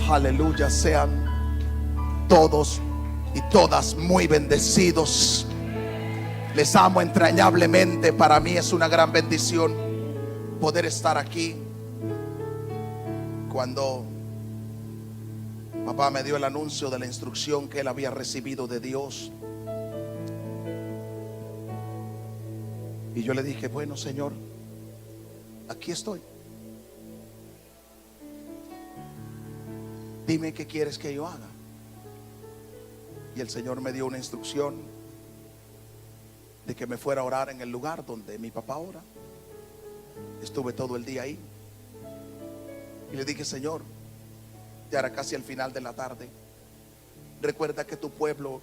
Aleluya, sean todos y todas muy bendecidos. Les amo entrañablemente. Para mí es una gran bendición poder estar aquí. Cuando papá me dio el anuncio de la instrucción que él había recibido de Dios, y yo le dije, bueno, Señor, aquí estoy. Dime qué quieres que yo haga. Y el Señor me dio una instrucción de que me fuera a orar en el lugar donde mi papá ora. Estuve todo el día ahí. Y le dije, Señor, ya era casi al final de la tarde. Recuerda que tu pueblo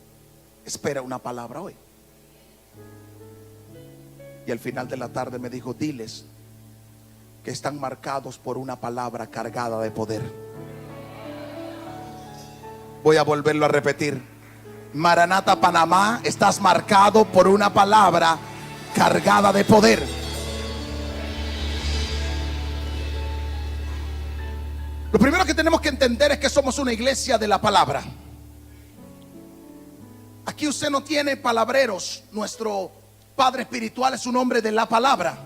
espera una palabra hoy. Y al final de la tarde me dijo, diles que están marcados por una palabra cargada de poder. Voy a volverlo a repetir. Maranata, Panamá, estás marcado por una palabra cargada de poder. Lo primero que tenemos que entender es que somos una iglesia de la palabra. Aquí usted no tiene palabreros. Nuestro Padre espiritual es un hombre de la palabra,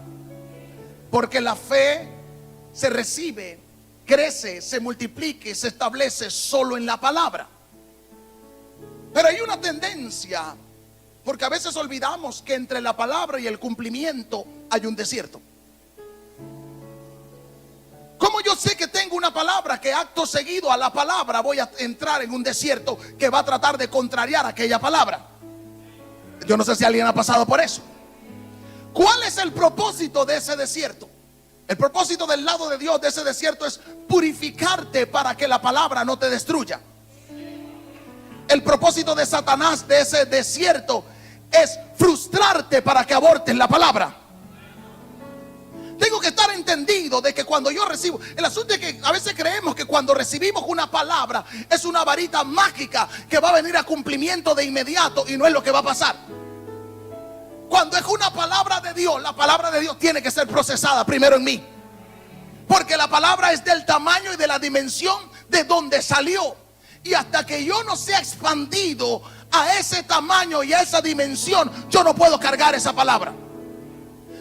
porque la fe se recibe, crece, se multiplica y se establece solo en la palabra. Pero hay una tendencia, porque a veces olvidamos que entre la palabra y el cumplimiento hay un desierto. ¿Cómo yo sé que tengo una palabra que acto seguido a la palabra voy a entrar en un desierto que va a tratar de contrariar aquella palabra? Yo no sé si alguien ha pasado por eso. ¿Cuál es el propósito de ese desierto? El propósito del lado de Dios de ese desierto es purificarte para que la palabra no te destruya. El propósito de Satanás de ese desierto es frustrarte para que abortes la palabra. Tengo que estar entendido de que cuando yo recibo, el asunto es que a veces creemos que cuando recibimos una palabra es una varita mágica que va a venir a cumplimiento de inmediato, y no es lo que va a pasar. Cuando es una palabra de Dios, la palabra de Dios tiene que ser procesada primero en mí, porque la palabra es del tamaño y de la dimensión de donde salió, y hasta que yo no sea expandido a ese tamaño y a esa dimensión, yo no puedo cargar esa palabra.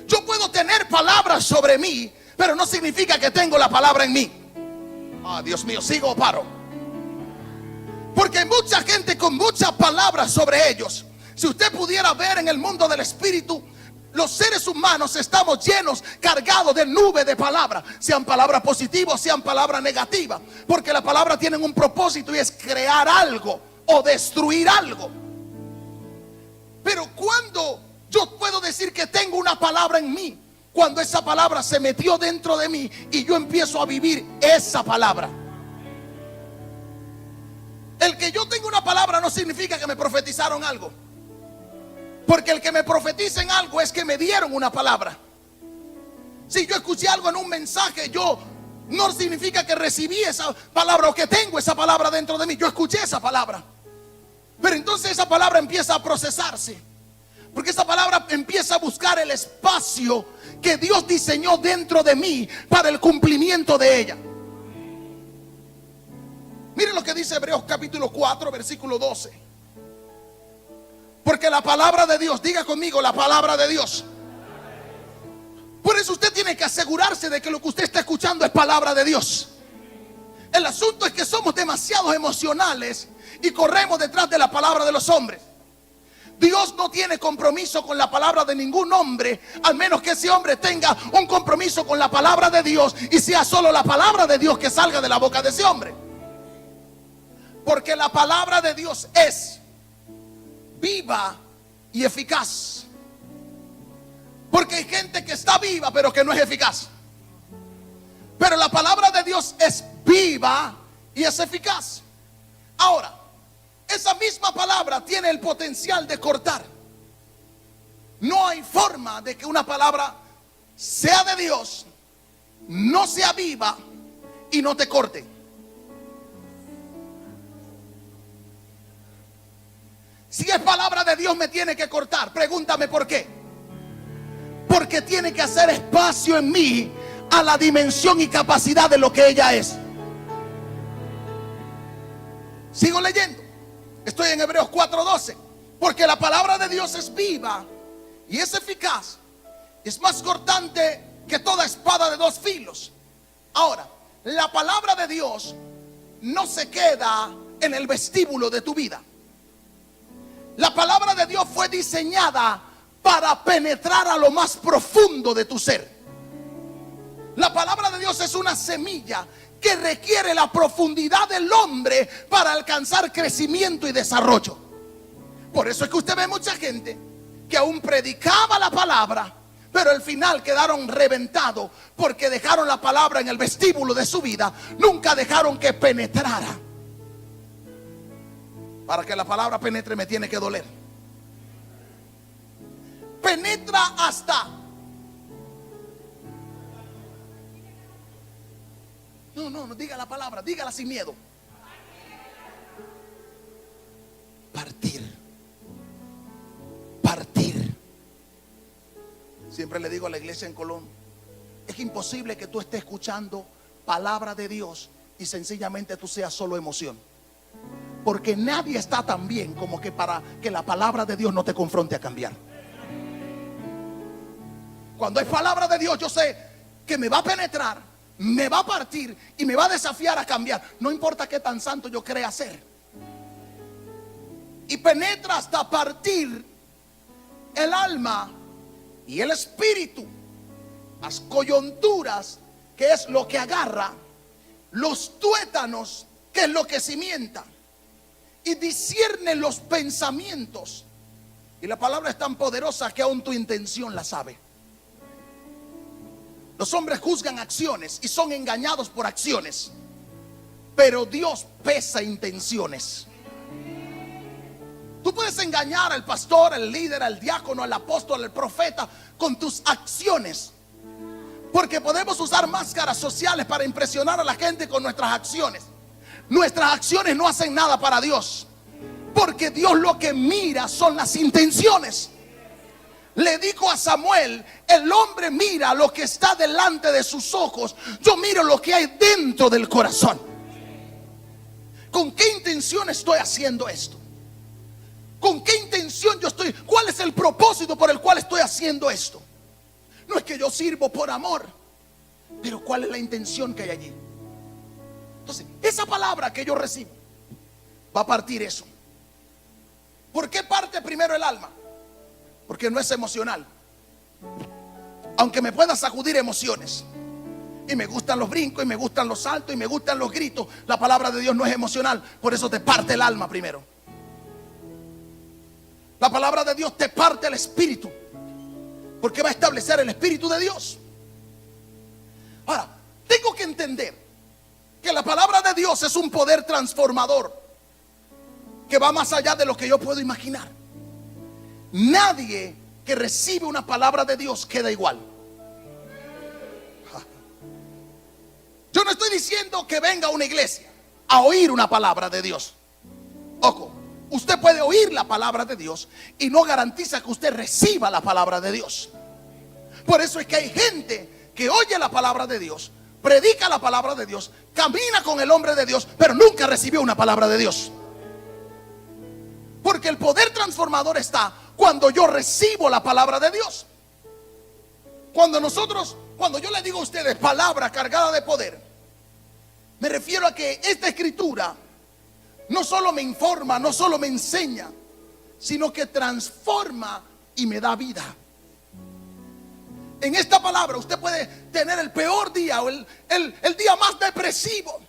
Yo puedo tener palabras sobre mí, pero no significa que tengo la palabra en mí. Dios mío, ¿sigo o paro? Porque hay mucha gente con muchas palabras sobre ellos. Si usted pudiera ver en el mundo del espíritu, los seres humanos estamos llenos, cargados de nube de palabras, sean palabras positivas, sean palabras negativas, porque la palabra tiene un propósito y es crear algo o destruir algo. Pero cuando yo puedo decir que tengo una palabra en mí, cuando esa palabra se metió dentro de mí y yo empiezo a vivir esa palabra. El que yo tenga una palabra no significa que me profetizaron algo, porque el que me profeticen algo es que me dieron una palabra. Si yo escuché algo en un mensaje, yo no significa que recibí esa palabra o que tengo esa palabra dentro de mí. Yo escuché esa palabra, pero entonces esa palabra empieza a procesarse, porque esa palabra empieza a buscar el espacio que Dios diseñó dentro de mí para el cumplimiento de ella. Miren lo que dice Hebreos capítulo 4 versículo 12. Porque la palabra de Dios, diga conmigo, la palabra de Dios. Por eso usted tiene que asegurarse de que lo que usted está escuchando es palabra de Dios. El asunto es que somos demasiado emocionales y corremos detrás de la palabra de los hombres. Dios no tiene compromiso con la palabra de ningún hombre, al menos que ese hombre tenga un compromiso con la palabra de Dios y sea solo la palabra de Dios que salga de la boca de ese hombre. Porque la palabra de Dios es viva y eficaz. Porque hay gente que está viva pero que no es eficaz. Pero la palabra de Dios es viva y es eficaz. Ahora, esa misma palabra tiene el potencial de cortar. No hay forma de que una palabra sea de Dios, no sea viva y no te corte. Si es palabra de Dios me tiene que cortar. Pregúntame por qué. Porque tiene que hacer espacio en mí a la dimensión y capacidad de lo que ella es. Sigo leyendo. Estoy en Hebreos 4:12. Porque la palabra de Dios es viva y es eficaz, es más cortante que toda espada de dos filos. Ahora, la palabra de Dios no se queda en el vestíbulo de tu vida. La palabra de Dios fue diseñada para penetrar a lo más profundo de tu ser. La palabra de Dios es una semilla que requiere la profundidad del hombre para alcanzar crecimiento y desarrollo. Por eso es que usted ve mucha gente que aún predicaba la palabra, pero al final quedaron reventados porque dejaron la palabra en el vestíbulo de su vida. Nunca dejaron que penetrara. Para que la palabra penetre me tiene que doler. Penetra hasta... No, diga la palabra, dígala sin miedo. Partir. Siempre le digo a la iglesia en Colón, es imposible que tú estés escuchando palabra de Dios y sencillamente tú seas solo emoción. Porque nadie está tan bien como que para que la palabra de Dios no te confronte a cambiar. Cuando es palabra de Dios, yo sé que me va a penetrar, me va a partir y me va a desafiar a cambiar. No importa qué tan santo yo crea ser. Y penetra hasta partir el alma y el espíritu, las coyunturas, que es lo que agarra, los tuétanos, que es lo que cimienta, y discierne los pensamientos. Y la palabra es tan poderosa que aún tu intención la sabe. Los hombres juzgan acciones y son engañados por acciones, pero Dios pesa intenciones. Tú puedes engañar al pastor, al líder, al diácono, al apóstol, al profeta con tus acciones, porque podemos usar máscaras sociales para impresionar a la gente con nuestras acciones. Nuestras acciones no hacen nada para Dios, porque Dios lo que mira son las intenciones. Le dijo a Samuel, el hombre mira lo que está delante de sus ojos, yo miro lo que hay dentro del corazón. ¿Con qué intención estoy haciendo esto? ¿Con qué intención yo estoy? ¿Cuál es el propósito por el cual estoy haciendo esto? No es que yo sirvo por amor, pero ¿cuál es la intención que hay allí? Entonces, esa palabra que yo recibo va a partir eso. ¿Por qué parte primero el alma? Porque no es emocional. Aunque me pueda sacudir emociones, y me gustan los brincos, y me gustan los saltos, y me gustan los gritos, la palabra de Dios no es emocional. Por eso te parte el alma primero. La palabra de Dios te parte el espíritu, porque va a establecer el espíritu de Dios. Ahora, tengo que entender que la palabra de Dios es un poder transformador que va más allá de lo que yo puedo imaginar. Nadie que recibe una palabra de Dios queda igual. Yo no estoy diciendo que venga a una iglesia a oír una palabra de Dios. Ojo, usted puede oír la palabra de Dios y no garantiza que usted reciba la palabra de Dios. Por eso es que hay gente que oye la palabra de Dios, predica la palabra de Dios, camina con el hombre de Dios, pero nunca recibió una palabra de Dios. Porque el poder transformador está cuando yo recibo la palabra de Dios. Cuando yo le digo a ustedes palabra cargada de poder, me refiero a que esta escritura no solo me informa, no solo me enseña, sino que transforma y me da vida. En esta palabra usted puede tener el peor día o el día más depresivo,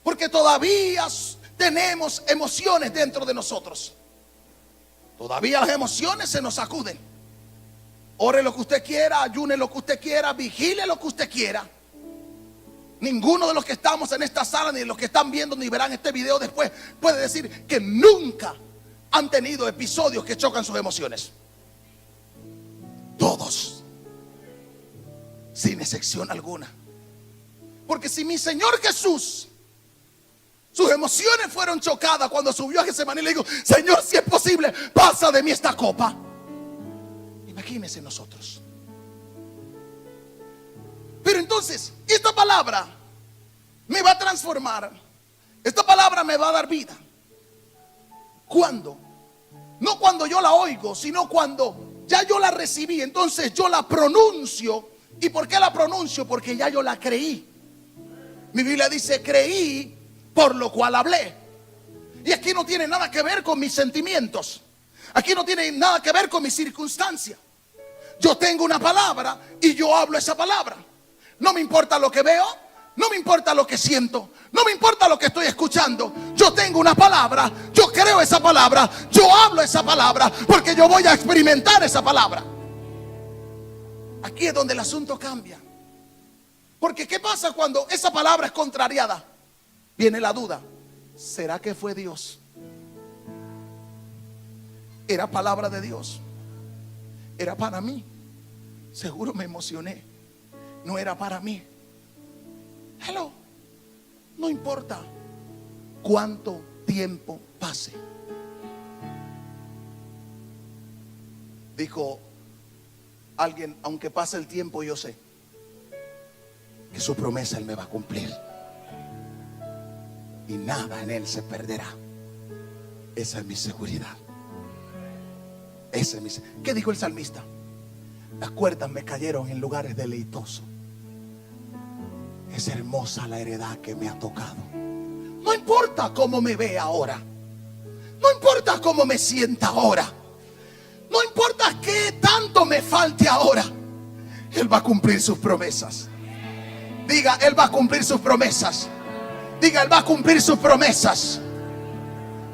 porque todavía tenemos emociones dentro de nosotros. Todavía las emociones se nos sacuden. Ore lo que usted quiera, ayune lo que usted quiera, vigile lo que usted quiera. Ninguno de los que estamos en esta sala, ni de los que están viendo ni verán este video después, puede decir que nunca han tenido episodios que chocan sus emociones. Todos, sin excepción alguna. Porque si mi Señor Jesús, sus emociones fueron chocadas cuando subió a Getsemaní y le dijo: Señor, si es posible, pasa de mí esta copa. Imagínense nosotros. Pero entonces, esta palabra me va a transformar. Esta palabra me va a dar vida. ¿Cuándo? No cuando yo la oigo, sino cuando ya yo la recibí. Entonces yo la pronuncio. ¿Y por qué la pronuncio? Porque ya yo la creí. Mi Biblia dice: creí, por lo cual hablé. Y aquí no tiene nada que ver con mis sentimientos. Aquí no tiene nada que ver con mis circunstancias. Yo tengo una palabra y yo hablo esa palabra. No me importa lo que veo, no me importa lo que siento, no me importa lo que estoy escuchando. Yo tengo una palabra, yo creo esa palabra, yo hablo esa palabra, porque yo voy a experimentar esa palabra. Aquí es donde el asunto cambia. Porque ¿qué pasa cuando esa palabra es contrariada? Viene la duda: ¿será que fue Dios? ¿Era palabra de Dios? ¿Era para mí? Seguro me emocioné. No era para mí. Hello. No importa cuánto tiempo pase. Dijo alguien: aunque pase el tiempo, yo sé que su promesa Él me va a cumplir, y nada en Él se perderá. Esa es mi seguridad. Esa es mi seguridad. ¿Qué dijo el salmista? Las cuerdas me cayeron en lugares deleitosos. Es hermosa la heredad que me ha tocado. No importa cómo me ve ahora, no importa cómo me sienta ahora, no importa qué tanto me falte ahora, Él va a cumplir sus promesas. Diga: Él va a cumplir sus promesas. Diga: Él va a cumplir sus promesas.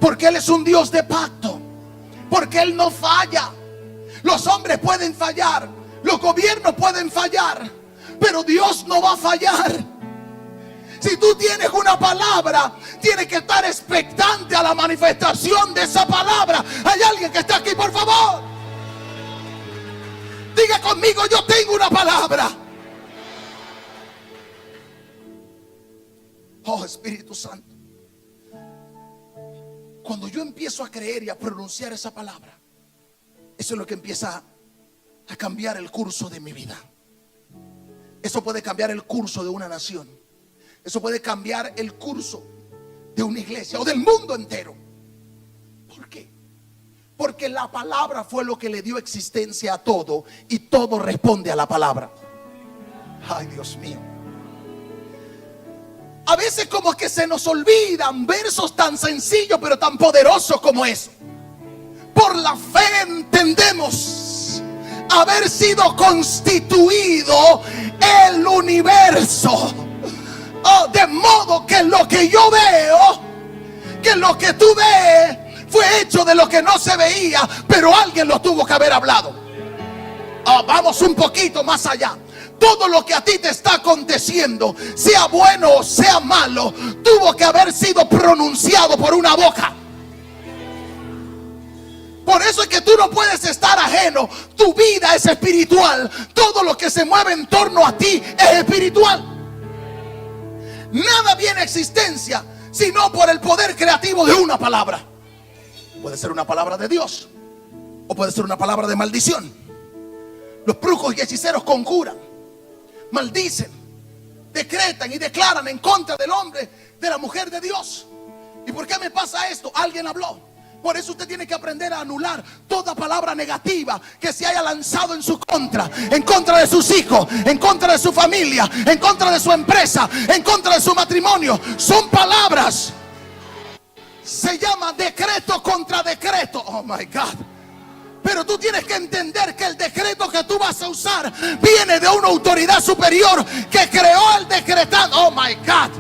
Porque Él es un Dios de pacto. Porque Él no falla. Los hombres pueden fallar, los gobiernos pueden fallar, pero Dios no va a fallar. Si tú tienes una palabra, tienes que estar expectante a la manifestación de esa palabra. ¿Hay alguien que está aquí, por favor? Diga conmigo: yo tengo una palabra. Oh, Espíritu Santo, cuando yo empiezo a creer y a pronunciar esa palabra, eso es lo que empieza a cambiar el curso de mi vida. Eso puede cambiar el curso de una nación. Eso puede cambiar el curso de una iglesia o del mundo entero. ¿Por qué? Porque la palabra fue lo que le dio existencia a todo, y todo responde a la palabra. Ay, Dios mío. A veces como que se nos olvidan versos tan sencillos pero tan poderosos como eso. Por la fe entendemos haber sido constituido el universo. Oh, de modo que lo que yo veo, que lo que tú ves, fue hecho de lo que no se veía, pero alguien lo tuvo que haber hablado. Oh, vamos un poquito más allá. Todo lo que a ti te está aconteciendo, sea bueno o sea malo, tuvo que haber sido pronunciado por una boca. Por eso es que tú no puedes estar ajeno. Tu vida es espiritual. Todo lo que se mueve en torno a ti es espiritual. Nada viene a existencia sino por el poder creativo de una palabra. Puede ser una palabra de Dios o puede ser una palabra de maldición. Los brujos y hechiceros conjuran, maldicen, decretan y declaran en contra del hombre, de la mujer de Dios. ¿Y por qué me pasa esto? Alguien habló. Por eso usted tiene que aprender a anular toda palabra negativa que se haya lanzado en su contra, en contra de sus hijos, en contra de su familia, en contra de su empresa, en contra de su matrimonio. Son palabras. Se llama decreto contra decreto. Oh my God. Pero tú tienes que entender que el decreto que tú vas a usar viene de una autoridad superior que creó el decretado. Oh my God.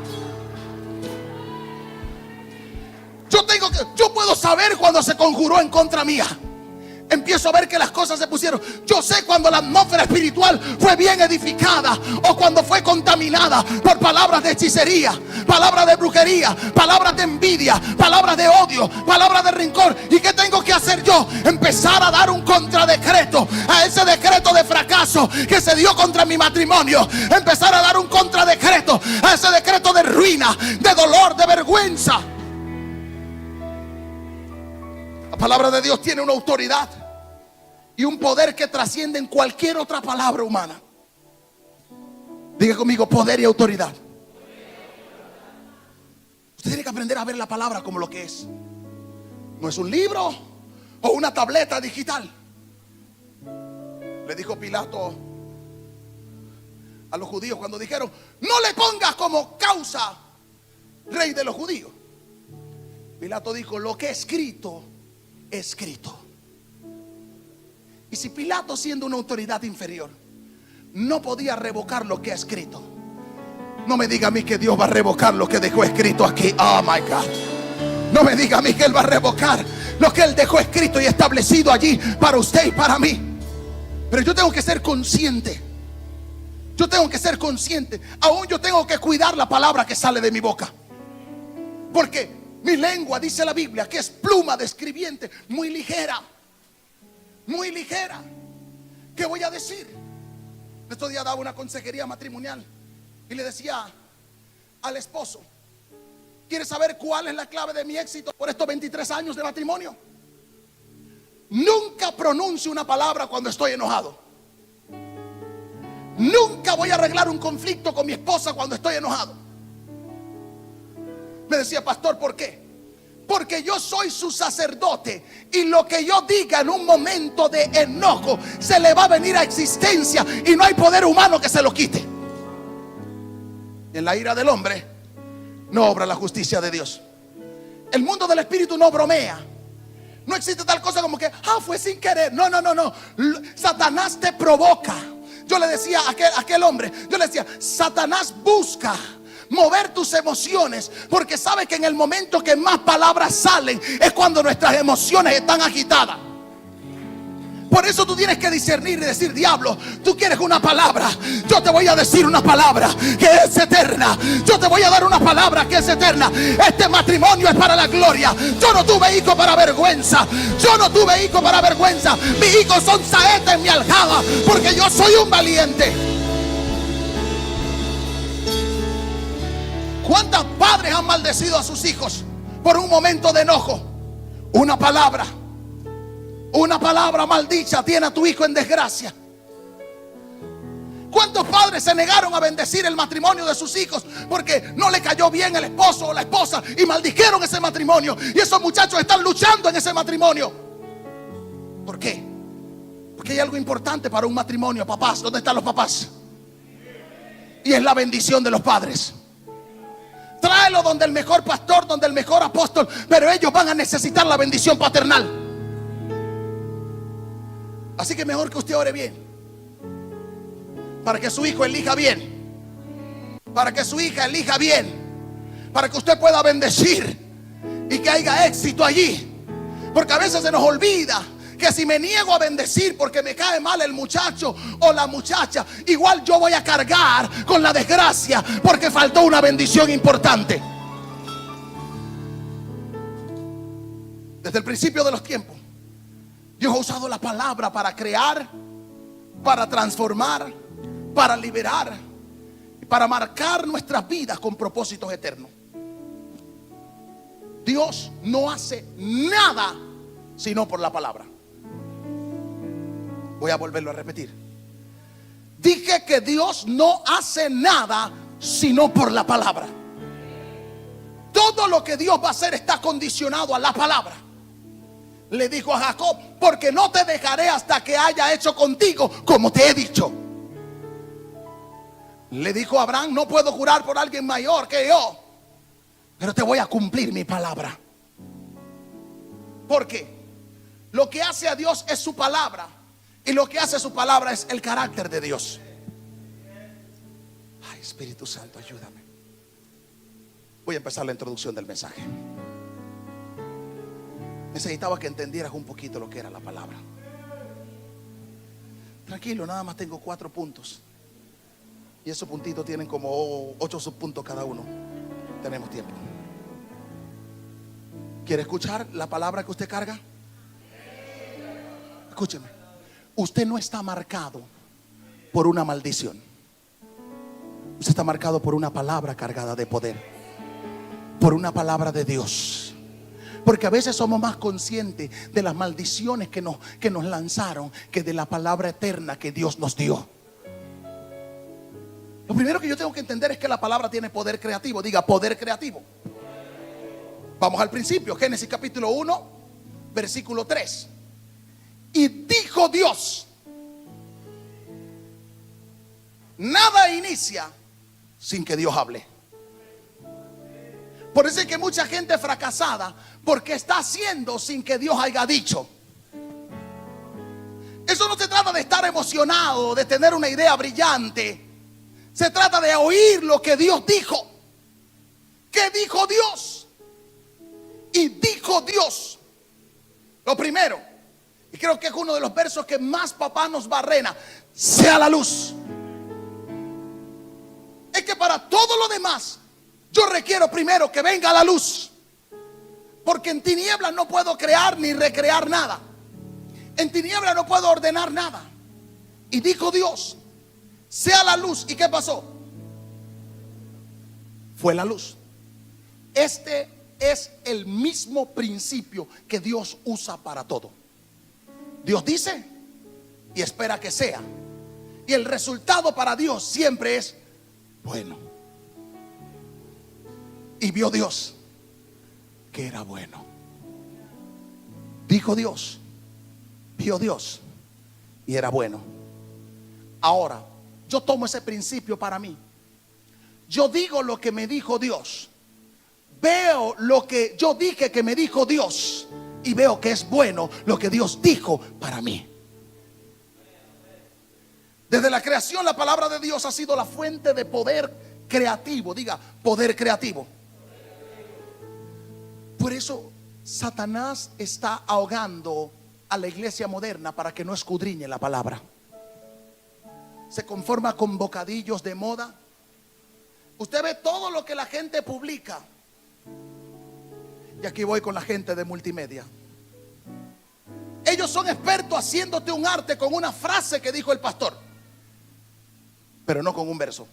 Yo puedo saber cuando se conjuró en contra mía. Empiezo a ver que las cosas se pusieron. Yo sé cuando la atmósfera espiritual fue bien edificada o cuando fue contaminada por palabras de hechicería, palabras de brujería, palabras de envidia, palabras de odio, palabras de rencor. ¿Y qué tengo que hacer yo? Empezar a dar un contradecreto a ese decreto de fracaso que se dio contra mi matrimonio. Empezar a dar un contradecreto a ese decreto de ruina, de dolor, de vergüenza. La palabra de Dios tiene una autoridad y un poder que trasciende en cualquier otra palabra humana. Diga conmigo, poder y autoridad. Usted tiene que aprender a ver la palabra como lo que es. No es un libro o una tableta digital. Le dijo Pilato a los judíos cuando dijeron: no le pongas como causa rey de los judíos. Pilato dijo: lo que es escrito, escrito. Y si Pilato, siendo una autoridad inferior, no podía revocar lo que ha escrito, no me diga a mí que Dios va a revocar lo que dejó escrito aquí. Oh my God. No me diga a mí que Él va a revocar lo que Él dejó escrito y establecido allí para usted y para mí. Pero yo tengo que ser consciente. Yo tengo que ser consciente. Aún yo tengo que cuidar la palabra que sale de mi boca. Porque mi lengua, dice la Biblia, que es pluma de escribiente, muy ligera. Muy ligera. ¿Qué voy a decir? Estos días daba una consejería matrimonial y le decía al esposo: ¿quieres saber cuál es la clave de mi éxito por estos 23 años de matrimonio? Nunca pronuncio una palabra cuando estoy enojado. Nunca voy a arreglar un conflicto con mi esposa cuando estoy enojado. Me decía: pastor, ¿por qué? Porque yo soy su sacerdote y lo que yo diga en un momento de enojo se le va a venir a existencia y no hay poder humano que se lo quite. En la ira del hombre no obra la justicia de Dios. El mundo del espíritu no bromea. No existe tal cosa como que fue sin querer. No. Satanás te provoca. Yo le decía a aquel hombre, yo le decía: Satanás busca mover tus emociones, porque sabe que en el momento que más palabras salen es cuando nuestras emociones están agitadas. Por eso tú tienes que discernir y decir: diablo, tú quieres una palabra, yo te voy a decir una palabra que es eterna. Yo te voy a dar una palabra que es eterna. Este matrimonio es para la gloria. Yo no tuve hijos para vergüenza. Yo no tuve hijos para vergüenza. Mis hijos son saetas en mi aljaba, porque yo soy un valiente. ¿Cuántos padres han maldecido a sus hijos por un momento de enojo? Una palabra maldicha tiene a tu hijo en desgracia. ¿Cuántos padres se negaron a bendecir el matrimonio de sus hijos porque no le cayó bien el esposo o la esposa y maldijeron ese matrimonio? Y esos muchachos están luchando en ese matrimonio. ¿Por qué? Porque hay algo importante para un matrimonio, papás. ¿Dónde están los papás? Y es la bendición de los padres. Tráelo donde el mejor pastor, donde el mejor apóstol, pero ellos van a necesitar la bendición paternal. Así que mejor que usted ore bien, para que su hijo elija bien, para que su hija elija bien, para que usted pueda bendecir y que haya éxito allí. Porque a veces se nos olvida que si me niego a bendecir porque me cae mal el muchacho o la muchacha, igual yo voy a cargar con la desgracia porque faltó una bendición importante. Desde el principio de los tiempos, Dios ha usado la palabra para crear, para transformar, para liberar y para marcar nuestras vidas con propósitos eternos. Dios no hace nada sino por la palabra. Voy a volverlo a repetir. Dije que Dios no hace nada sino por la palabra. Todo lo que Dios va a hacer está condicionado a la palabra. Le dijo a Jacob: porque no te dejaré hasta que haya hecho contigo como te he dicho. Le dijo a Abraham: no puedo jurar por alguien mayor que yo, pero te voy a cumplir mi palabra. Porque lo que hace a Dios es su palabra, y lo que hace su palabra es el carácter de Dios. Ay, Espíritu Santo, ayúdame. Voy a empezar la introducción del mensaje. Necesitaba que entendieras un poquito lo que era la palabra. Tranquilo, nada más tengo 4 puntos. Y esos puntitos tienen como 8 subpuntos cada uno. Tenemos tiempo. ¿Quiere escuchar la palabra que usted carga? Escúcheme. Usted no está marcado por una maldición. Usted está marcado por una palabra cargada de poder, por una palabra de Dios. Porque a veces somos más conscientes de las maldiciones que nos lanzaron que de la palabra eterna que Dios nos dio. Lo primero que yo tengo que entender es que la palabra tiene poder creativo. Diga, poder creativo. Vamos al principio, Génesis capítulo 1, versículo 3. Y dijo Dios. Nada inicia sin que Dios hable. Por eso es que mucha gente fracasada, porque está haciendo sin que Dios haya dicho. Eso no se trata de estar emocionado, de tener una idea brillante. Se trata de oír lo que Dios dijo. ¿Qué dijo Dios? Y dijo Dios. Lo primero, y creo que es uno de los versos que más papá nos barrena: sea la luz. Es que para todo lo demás yo requiero primero que venga la luz, porque en tinieblas no puedo crear ni recrear nada. En tinieblas no puedo ordenar nada. Y dijo Dios, sea la luz. ¿Y qué pasó? Fue la luz. Este es el mismo principio que Dios usa para todo. Dios dice y espera que sea. Y el resultado para Dios siempre es bueno. Y vio Dios que era bueno. Dijo Dios, vio Dios y era bueno. Ahora, yo tomo ese principio para mí. Yo digo lo que me dijo Dios. Veo lo que yo dije que me dijo Dios. Y veo que es bueno lo que Dios dijo para mí. Desde la creación, la palabra de Dios ha sido la fuente de poder creativo. Diga, poder creativo. Por eso Satanás está ahogando a la iglesia moderna para que no escudriñe la palabra. Se conforma con bocadillos de moda. Usted ve todo lo que la gente publica. Y aquí voy con la gente de multimedia. Ellos son expertos haciéndote un arte con una frase que dijo el pastor, pero no con un verso.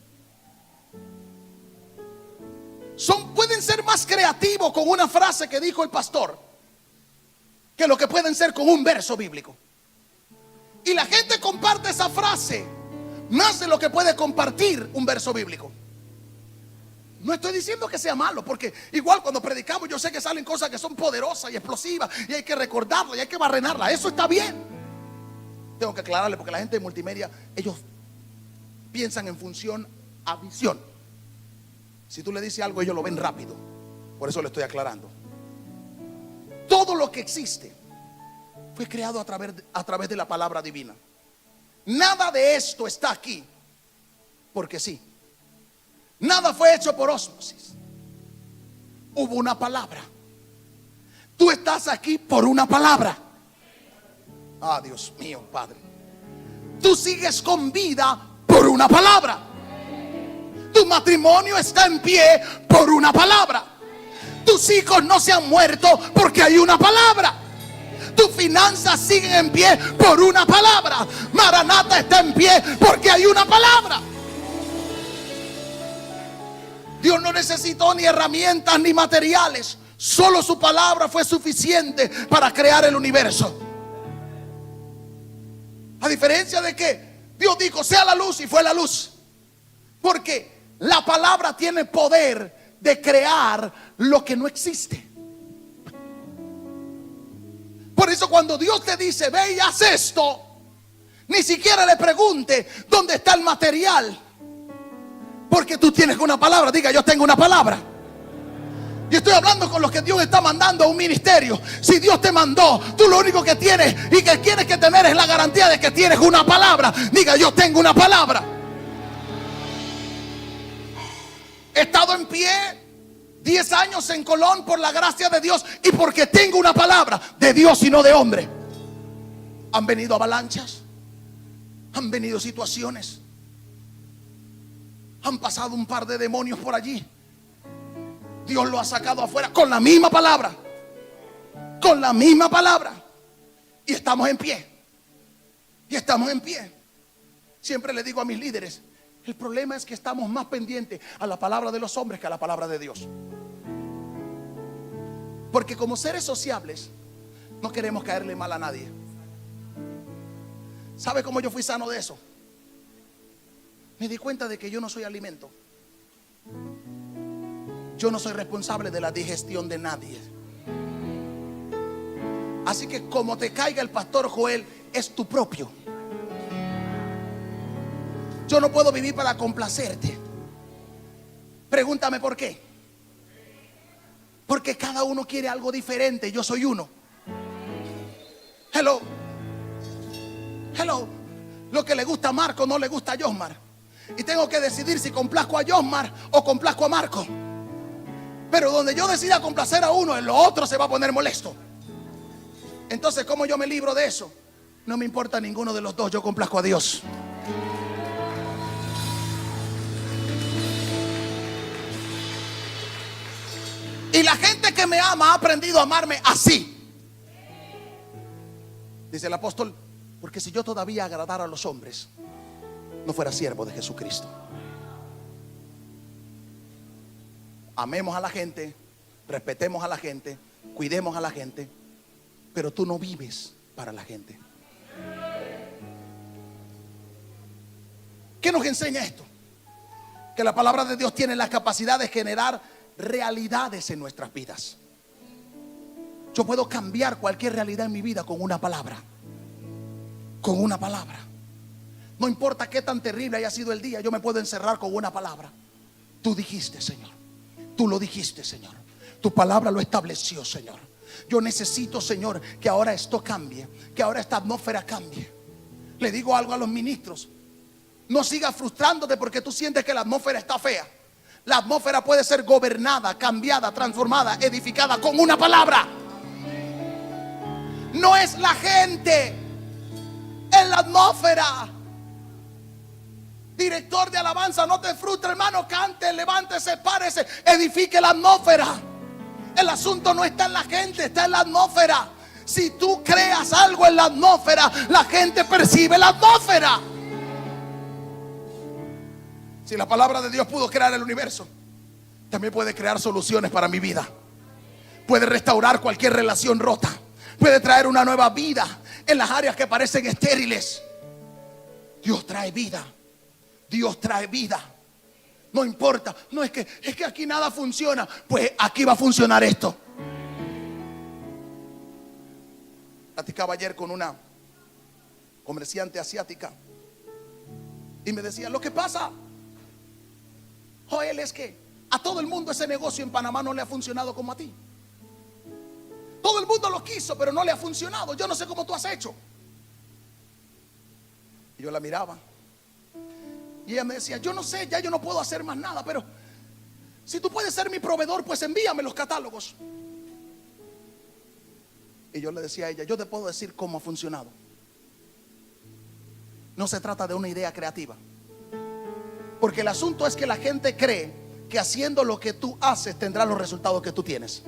Pueden ser más creativos con una frase que dijo el pastor que lo que pueden ser con un verso bíblico. Y la gente comparte esa frase más de lo que puede compartir un verso bíblico. No estoy diciendo que sea malo, porque igual cuando predicamos yo sé que salen cosas que son poderosas y explosivas y hay que recordarlas y hay que barrenarlas. Eso está bien. Tengo que aclararle, porque la gente de multimedia, ellos piensan en función a visión. Si tú le dices algo, ellos lo ven rápido. Por eso le estoy aclarando. Todo lo que existe fue creado a través de la palabra divina. Nada de esto está aquí porque sí. Nada fue hecho por ósmosis. Hubo una palabra. Tú estás aquí por una palabra. Ah, Dios mío, Padre. Tú sigues con vida por una palabra. Tu matrimonio está en pie por una palabra. Tus hijos no se han muerto porque hay una palabra. Tus finanzas siguen en pie por una palabra. Maranata está en pie porque hay una palabra. Dios no necesitó ni herramientas ni materiales. Solo su palabra fue suficiente para crear el universo. A diferencia de que Dios dijo, sea la luz, y fue la luz. Porque la palabra tiene poder de crear lo que no existe. Por eso cuando Dios te dice, ve y haz esto, ni siquiera le pregunte dónde está el material. Porque tú tienes una palabra. Diga, yo tengo una palabra. Yo estoy hablando con los que Dios está mandando a un ministerio. Si Dios te mandó, tú lo único que tienes y que tienes que tener es la garantía de que tienes una palabra. Diga, yo tengo una palabra. He estado en pie 10 años en Colón por la gracia de Dios y porque tengo una palabra de Dios y no de hombre. Han venido avalanchas, han venido situaciones, han pasado un par de demonios por allí. Dios lo ha sacado afuera con la misma palabra. Con la misma palabra. Y estamos en pie. Y estamos en pie. Siempre le digo a mis líderes, el problema es que estamos más pendientes a la palabra de los hombres que a la palabra de Dios. Porque como seres sociables no queremos caerle mal a nadie. ¿Sabe cómo yo fui sano de eso? me di cuenta de que yo no soy alimento. Yo no soy responsable de la digestión de nadie. Así que como te caiga el pastor Joel, es tu propio. Yo no puedo vivir para complacerte. Pregúntame por qué. Porque cada uno quiere algo diferente. Yo soy uno. Hello. Hello. Lo que le gusta a Marco no le gusta a Josmar. Y tengo que decidir si complazco a Josmar o complazco a Marco. Pero donde yo decida complacer a uno, en lo otro se va a poner molesto. Entonces, ¿cómo yo me libro de eso? No me importa ninguno de los dos, yo complazco a Dios. Y la gente que me ama ha aprendido a amarme así. Dice el apóstol, porque si yo todavía agradara a los hombres, no fuera siervo de Jesucristo. Amemos a la gente, respetemos a la gente, cuidemos a la gente, pero tú no vives para la gente. ¿Qué nos enseña esto? Que la palabra de Dios tiene la capacidad de generar realidades en nuestras vidas. Yo puedo cambiar cualquier realidad en mi vida con una palabra. Con una palabra. No importa qué tan terrible haya sido el día, yo me puedo encerrar con una palabra. Tú dijiste, Señor. Tú lo dijiste, Señor. Tu palabra lo estableció, Señor. Yo necesito, Señor, que ahora esto cambie, que ahora esta atmósfera cambie. Le digo algo a los ministros: no sigas frustrándote porque tú sientes que la atmósfera está fea. La atmósfera puede ser gobernada, cambiada, transformada, edificada con una palabra. No es la gente, es la atmósfera. Director de alabanza, no te frustres, hermano, cante, levántese, párese, edifique la atmósfera. El asunto no está en la gente, está en la atmósfera. Si tú creas algo en la atmósfera, la gente percibe la atmósfera. Si la palabra de Dios pudo crear el universo, también puede crear soluciones para mi vida. Puede restaurar cualquier relación rota. Puede traer una nueva vida en las áreas que parecen estériles. Dios trae vida. Dios trae vida. No importa. No es que aquí nada funciona. Pues aquí va a funcionar esto. Platicaba ayer con una comerciante asiática y me decía: lo que pasa, Joel, es que a todo el mundo ese negocio en Panamá no le ha funcionado como a ti. Todo el mundo lo quiso, pero no le ha funcionado. Yo no sé cómo tú has hecho. Y yo la miraba y ella me decía: yo no sé, ya yo no puedo hacer más nada, pero si tú puedes ser mi proveedor, pues envíame los catálogos. Y yo le decía a ella: yo te puedo decir cómo ha funcionado. No se trata de una idea creativa, porque el asunto es que la gente cree que haciendo lo que tú haces tendrás los resultados que tú tienes.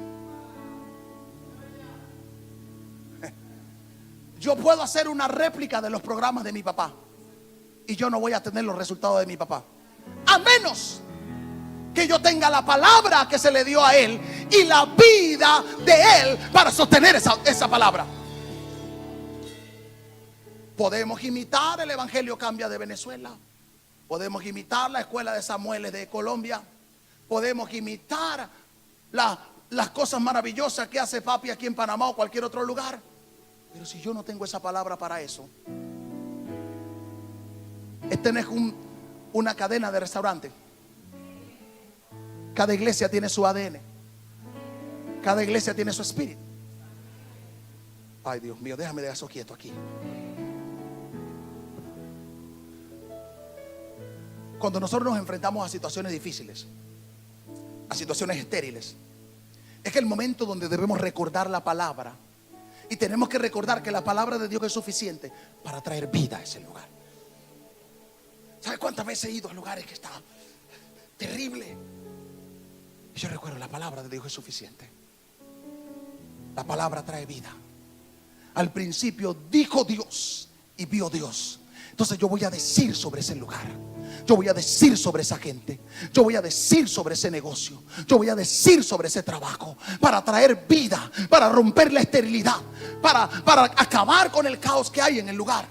Yo puedo hacer una réplica de los programas de mi papá y yo no voy a tener los resultados de mi papá, a menos que yo tenga la palabra que se le dio a él y la vida de él para sostener esa palabra. Podemos imitar el Evangelio Cambia de Venezuela. Podemos imitar la escuela de Samuel de Colombia. Podemos imitar las cosas maravillosas que hace papi aquí en Panamá o cualquier otro lugar. Pero si yo no tengo esa palabra para eso, este no es una cadena de restaurante. Cada iglesia tiene su ADN. Cada iglesia tiene su espíritu. Ay, Dios mío, déjame dejar eso quieto aquí. Cuando nosotros nos enfrentamos a situaciones difíciles, a situaciones estériles, es el momento donde debemos recordar la palabra. Y tenemos que recordar que la palabra de Dios es suficiente para traer vida a ese lugar. ¿Sabe cuántas veces he ido a lugares que estaban terrible? Y yo recuerdo: la palabra de Dios es suficiente. La palabra trae vida. Al principio dijo Dios y vio Dios. Entonces yo voy a decir sobre ese lugar. Yo voy a decir sobre esa gente. Yo voy a decir sobre ese negocio. Yo voy a decir sobre ese trabajo, para traer vida, para romper la esterilidad, para acabar con el caos que hay en el lugar.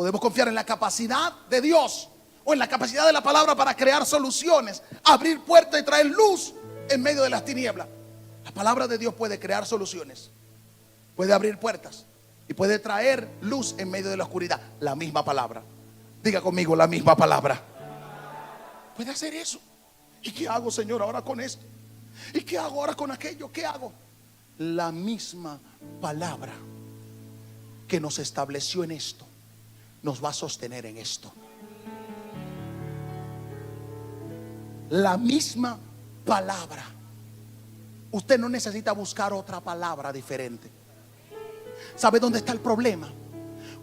Podemos confiar en la capacidad de Dios o en la capacidad de la palabra para crear soluciones, abrir puertas y traer luz en medio de las tinieblas. La palabra de Dios puede crear soluciones, puede abrir puertas y puede traer luz en medio de la oscuridad. La misma palabra. Diga conmigo, la misma palabra. Puede hacer eso. ¿Y qué hago, Señor, ahora con esto? ¿Y qué hago ahora con aquello? ¿Qué hago? La misma palabra que nos estableció en esto nos va a sostener en esto. La misma palabra. Usted no necesita buscar otra palabra diferente. ¿Sabe dónde está el problema?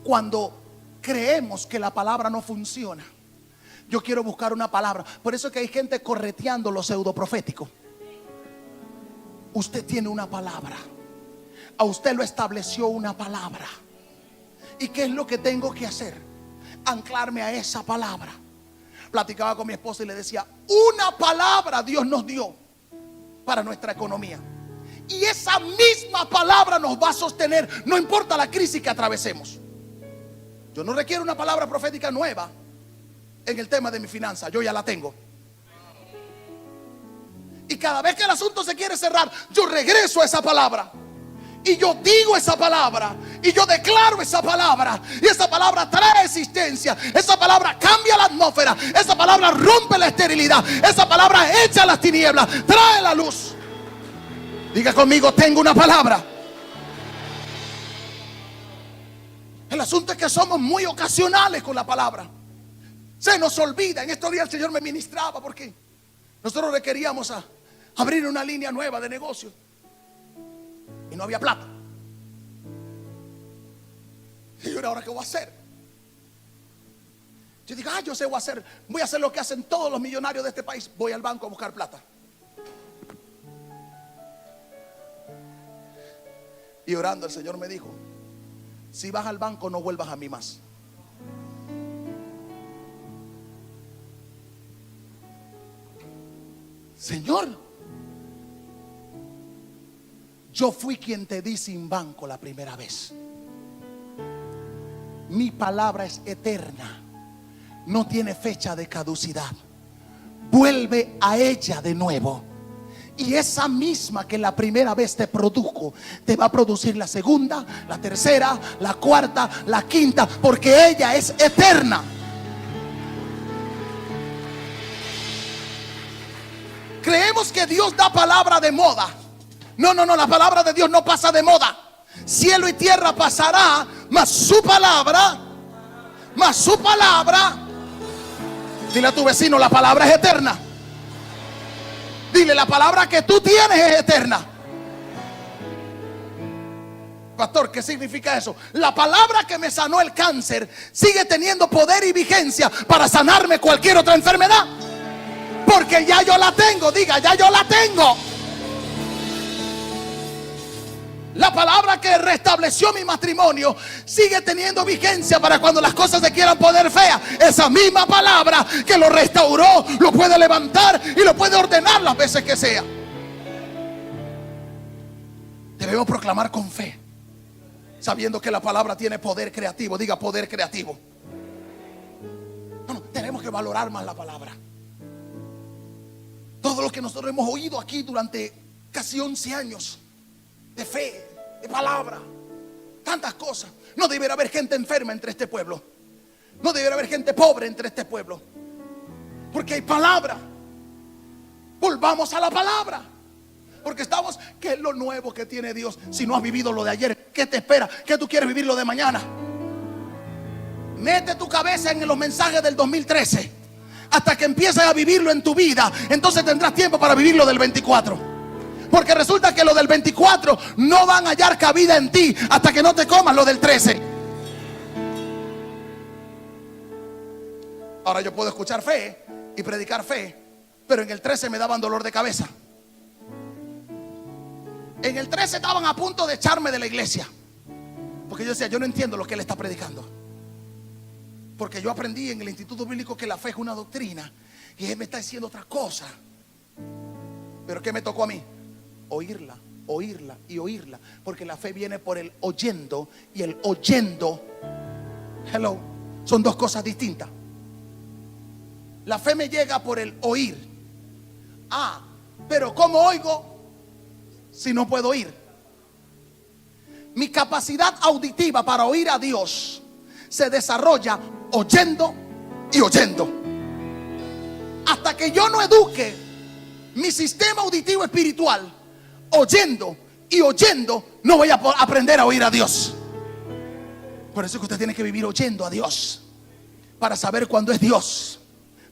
Cuando creemos que la palabra no funciona. Yo quiero buscar una palabra. Por eso es que hay gente correteando lo pseudoprofético. Usted tiene una palabra. A usted lo estableció una palabra. ¿Y qué es lo que tengo que hacer? Anclarme a esa palabra. Platicaba con mi esposa y le decía, una palabra Dios nos dio para nuestra economía. Y esa misma palabra nos va a sostener, no importa la crisis que atravesemos. Yo no requiero una palabra profética nueva en el tema de mi finanza, yo ya la tengo. Y cada vez que el asunto se quiere cerrar, yo regreso a esa palabra. Y yo digo esa palabra. Y yo declaro esa palabra. Y esa palabra trae existencia. Esa palabra cambia la atmósfera. Esa palabra rompe la esterilidad. Esa palabra echa las tinieblas. Trae la luz. Diga conmigo, tengo una palabra. El asunto es que somos muy ocasionales con la palabra. Se nos olvida. En estos días el Señor me ministraba porque nosotros requeríamos abrir una línea nueva de negocio y no había plata. Y yo, ¿ahora qué voy a hacer? Yo digo, yo sé, voy a hacer lo que hacen todos los millonarios de este país. Voy al banco a buscar plata. Y orando el Señor me dijo, si vas al banco no vuelvas a mí más. Señor, yo fui quien te di sin banco la primera vez. Mi palabra es eterna, no tiene fecha de caducidad. Vuelve a ella de nuevo. Y esa misma que la primera vez te produjo, te va a producir la segunda, la tercera, la cuarta, la quinta, porque ella es eterna. Creemos que Dios da palabra de moda. No, la palabra de Dios no pasa de moda. Cielo y tierra pasará, mas su palabra, dile a tu vecino, la palabra es eterna. Dile, la palabra que tú tienes es eterna. Pastor, ¿qué significa eso? La palabra que me sanó el cáncer sigue teniendo poder y vigencia para sanarme cualquier otra enfermedad. Porque ya yo la tengo. Diga, ya yo la tengo. La palabra que restableció mi matrimonio sigue teniendo vigencia para cuando las cosas se quieran poner feas. Esa misma palabra que lo restauró, lo puede levantar y lo puede ordenar las veces que sea. Debemos proclamar con fe, sabiendo que la palabra tiene poder creativo. Diga, poder creativo. Tenemos que valorar más la palabra. Todo lo que nosotros hemos oído aquí durante casi 11 años de fe, de palabra, tantas cosas. No debería haber gente enferma entre este pueblo. No debería haber gente pobre entre este pueblo, porque hay palabra. Volvamos a la palabra, porque estamos, ¿qué es lo nuevo que tiene Dios? Si no has vivido lo de ayer, ¿qué te espera? ¿Qué tú quieres vivir lo de mañana? Mete tu cabeza en los mensajes del 2013 hasta que empieces a vivirlo en tu vida. Entonces tendrás tiempo para vivirlo del 24. Porque resulta que lo del 24 no van a hallar cabida en ti hasta que no te comas lo del 13. Ahora yo puedo escuchar fe y predicar fe, pero en el 13 me daban dolor de cabeza. En el 13 estaban a punto de echarme de la iglesia, porque yo decía, yo no entiendo lo que él está predicando. Porque yo aprendí en el Instituto Bíblico que la fe es una doctrina y él me está diciendo otra cosa. Pero ¿qué me tocó a mí? Oírla, oírla y oírla. Porque la fe viene por el oyendo, y el oyendo, hello, son dos cosas distintas. La fe me llega por el oír. Ah, pero ¿cómo oigo si no puedo oír? Mi capacidad auditiva para oír a Dios se desarrolla oyendo y oyendo. Hasta que yo no eduque mi sistema auditivo espiritual oyendo y oyendo, no voy a aprender a oír a Dios. Por eso es que usted tiene que vivir oyendo a Dios, para saber cuándo es Dios,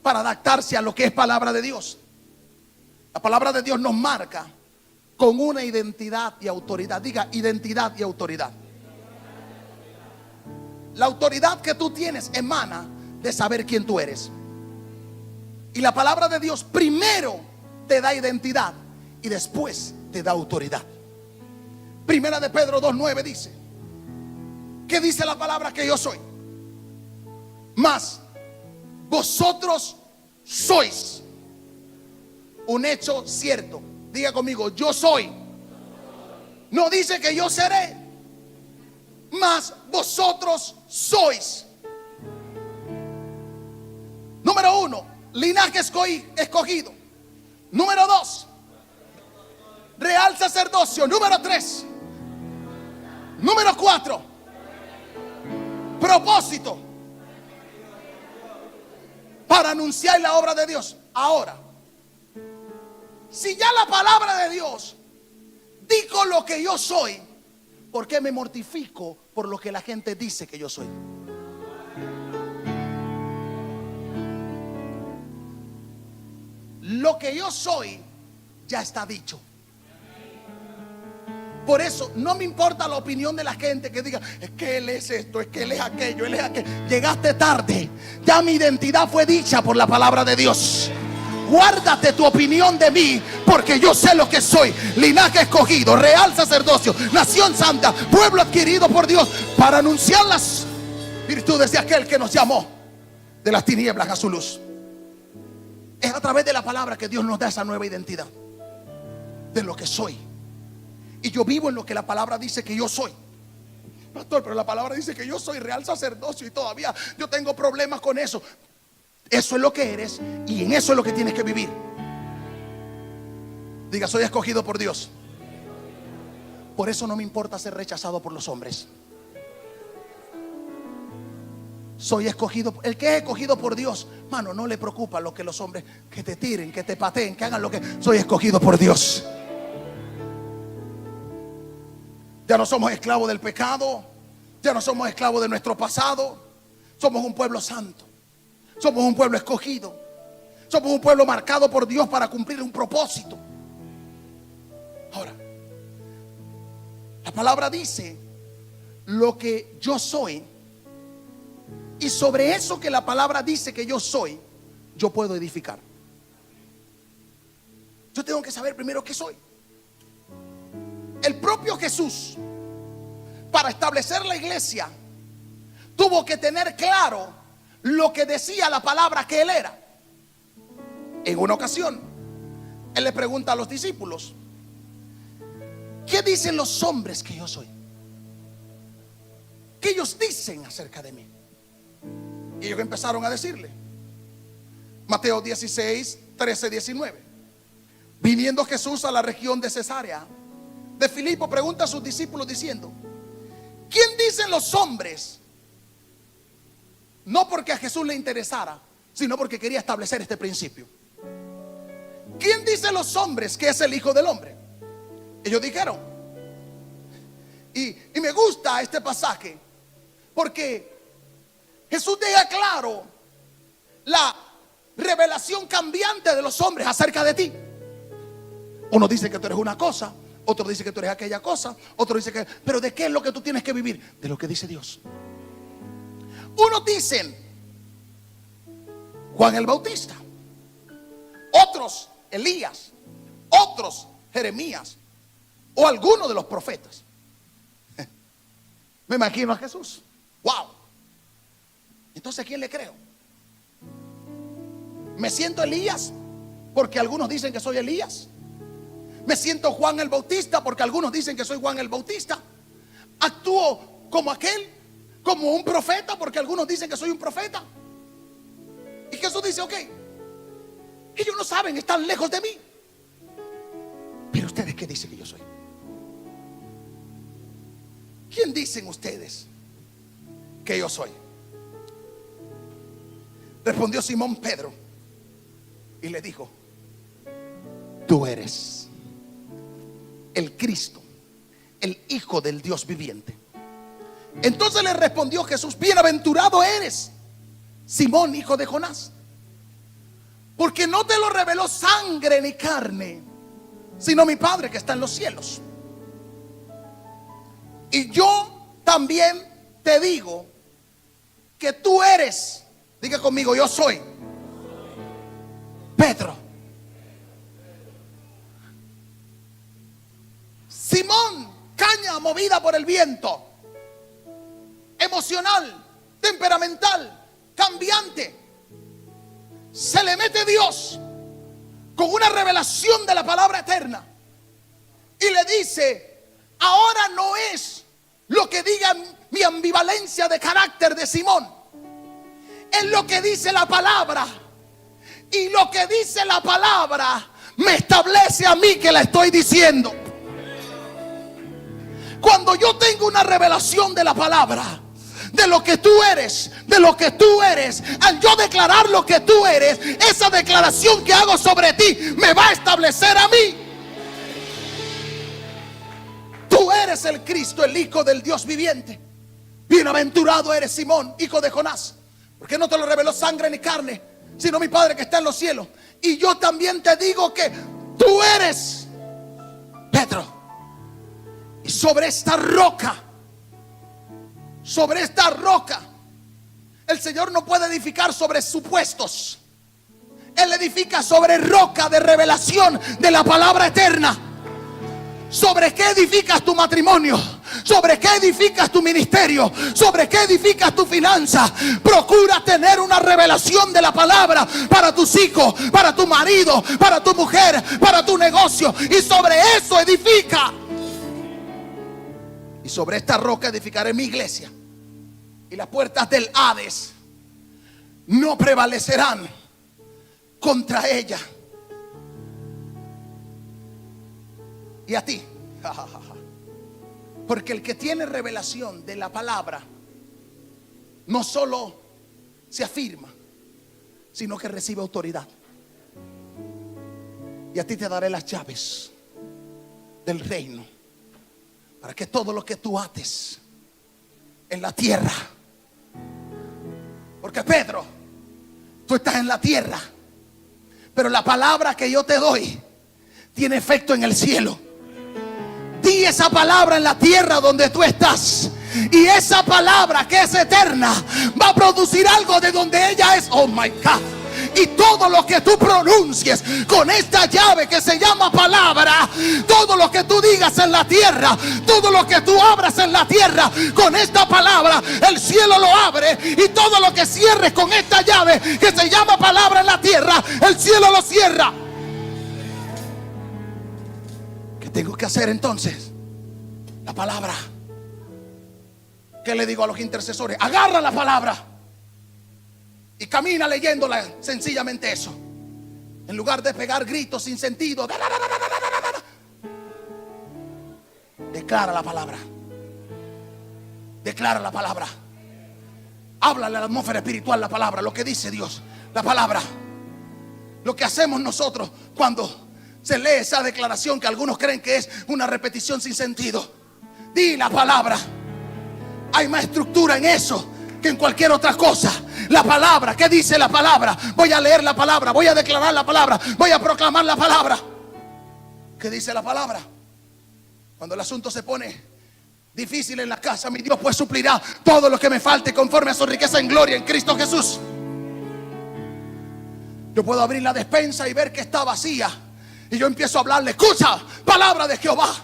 para adaptarse a lo que es palabra de Dios. La palabra de Dios nos marca con una identidad y autoridad. Diga, identidad y autoridad. La autoridad que tú tienes emana de saber quién tú eres. Y la palabra de Dios primero te da identidad y después te da autoridad. Primera de Pedro 2:9 dice: ¿qué dice la palabra que yo soy? Mas vosotros sois un hecho cierto. Diga conmigo, yo soy. No dice que yo seré, mas vosotros sois. Número 1, linaje escogido. Número 2, real sacerdocio. Número 3, número 4, propósito para anunciar la obra de Dios. Ahora, si ya la palabra de Dios dijo lo que yo soy, ¿por qué me mortifico por lo que la gente dice que yo soy? Lo que yo soy ya está dicho. Por eso no me importa la opinión de la gente que diga: es que él es esto, es que él es aquello, él es aquello. Llegaste tarde. Ya mi identidad fue dicha por la palabra de Dios. Guárdate tu opinión de mí, porque yo sé lo que soy. Linaje escogido, real sacerdocio, nación santa, pueblo adquirido por Dios, para anunciar las virtudes de aquel que nos llamó de las tinieblas a su luz. Es a través de la palabra que Dios nos da esa nueva identidad de lo que soy. Y yo vivo en lo que la palabra dice que yo soy. Pastor, pero la palabra dice que yo soy real sacerdocio y todavía yo tengo problemas con eso. Eso es lo que eres y en eso es lo que tienes que vivir. Diga, soy escogido por Dios. Por eso no me importa ser rechazado por los hombres. Soy escogido. El que es escogido por Dios, mano, no le preocupa lo que los hombres, que te tiren, que te pateen, que hagan lo que. Soy escogido por Dios. Ya no somos esclavos del pecado. Ya no somos esclavos de nuestro pasado. Somos un pueblo santo. Somos un pueblo escogido. Somos un pueblo marcado por Dios para cumplir un propósito. Ahora, la palabra dice lo que yo soy. Y sobre eso que la palabra dice que yo soy, yo puedo edificar. Yo tengo que saber primero qué soy. El propio Jesús, para establecer la iglesia, tuvo que tener claro lo que decía la palabra que él era. En una ocasión, él le pregunta a los discípulos: ¿qué dicen los hombres que yo soy? ¿Qué ellos dicen acerca de mí? Y ellos empezaron a decirle. Mateo 16, 13, 19. Viniendo Jesús a la región de Cesarea de Filipo, pregunta a sus discípulos diciendo: ¿quién dicen los hombres? No porque a Jesús le interesara, sino porque quería establecer este principio. ¿Quién dicen los hombres que es el Hijo del Hombre? Ellos dijeron. Y me gusta este pasaje porque Jesús deja claro la revelación cambiante de los hombres acerca de ti. Uno dice que tú eres una cosa, otro dice que tú eres aquella cosa, otro dice que... Pero ¿de qué es lo que tú tienes que vivir? De lo que dice Dios. Unos dicen Juan el Bautista, otros Elías, otros Jeremías o alguno de los profetas. Me imagino a Jesús. Wow. Entonces, ¿a quién le creo? ¿Me siento Elías? Porque algunos dicen que soy Elías. ¿Me siento Juan el Bautista? Porque algunos dicen que soy Juan el Bautista. ¿Actúo como aquel? como un profeta, porque algunos dicen que soy un profeta. Y Jesús dice, ok, ellos no saben, están lejos de mí. Pero ustedes, ¿qué dicen que yo soy? ¿Quién dicen ustedes que yo soy? Respondió Simón Pedro y le dijo, tú eres el Cristo, el Hijo del Dios viviente. Entonces le respondió Jesús, bienaventurado eres, Simón, hijo de Jonás, porque no te lo reveló sangre ni carne, sino mi Padre que está en los cielos. Y yo también te digo que tú eres, diga conmigo, yo soy Pedro. Simón, caña movida por el viento, emocional, temperamental, cambiante. Se le mete Dios con una revelación de la palabra eterna y le dice, ahora no es lo que diga mi ambivalencia de carácter de Simón, es lo que dice la palabra. Y lo que dice la palabra me establece a mí que la estoy diciendo. Cuando yo tengo una revelación de la palabra, de lo que tú eres, de lo que tú eres, al yo declarar lo que tú eres, esa declaración que hago sobre ti me va a establecer a mí. Tú eres el Cristo, el Hijo del Dios viviente. Bienaventurado eres, Simón, hijo de Jonás, porque no te lo reveló sangre ni carne, sino mi Padre que está en los cielos. Y yo también te digo que tú eres Pedro, y sobre esta roca, el Señor no puede edificar sobre supuestos. Él edifica sobre roca de revelación de la palabra eterna. ¿Sobre qué edificas tu matrimonio? ¿Sobre qué edificas tu ministerio? ¿Sobre qué edificas tu finanza? Procura tener una revelación de la palabra para tus hijos, para tu marido, para tu mujer, para tu negocio. Y sobre eso edifica. Y sobre esta roca edificaré mi iglesia. Y las puertas del Hades no prevalecerán contra ella. Y a ti, porque el que tiene revelación de la palabra no solo se afirma, sino que recibe autoridad. Y a ti te daré las llaves del reino, para que todo lo que tú ates en la tierra, porque Pedro, tú estás en la tierra, pero la palabra que yo te doy tiene efecto en el cielo. Di esa palabra en la tierra donde tú estás, y esa palabra que es eterna va a producir algo de donde ella es. Oh my God. Y todo lo que tú pronuncies con esta llave que se llama palabra, todo lo que tú digas en la tierra, todo lo que tú abras en la tierra con esta palabra, el cielo lo abre. Y todo lo que cierres con esta llave que se llama palabra en la tierra, el cielo lo cierra. ¿Qué tengo que hacer entonces? La palabra. ¿Qué le digo a los intercesores? Agarra la palabra y camina leyéndola, sencillamente eso. En lugar de pegar gritos sin sentido, declara la palabra. Declara la palabra. Háblale a la atmósfera espiritual la palabra, lo que dice Dios, la palabra. Lo que hacemos nosotros cuando se lee esa declaración que algunos creen que es una repetición sin sentido. Di la palabra. Hay más estructura en eso que en cualquier otra cosa. La palabra, ¿qué dice la palabra? Voy a leer la palabra, voy a declarar la palabra, voy a proclamar la palabra. ¿Qué dice la palabra? Cuando el asunto se pone difícil en la casa, mi Dios pues suplirá todo lo que me falte conforme a su riqueza en gloria en Cristo Jesús. Yo puedo abrir la despensa y ver que está vacía, y yo empiezo a hablarle, escucha, palabra de Jehová.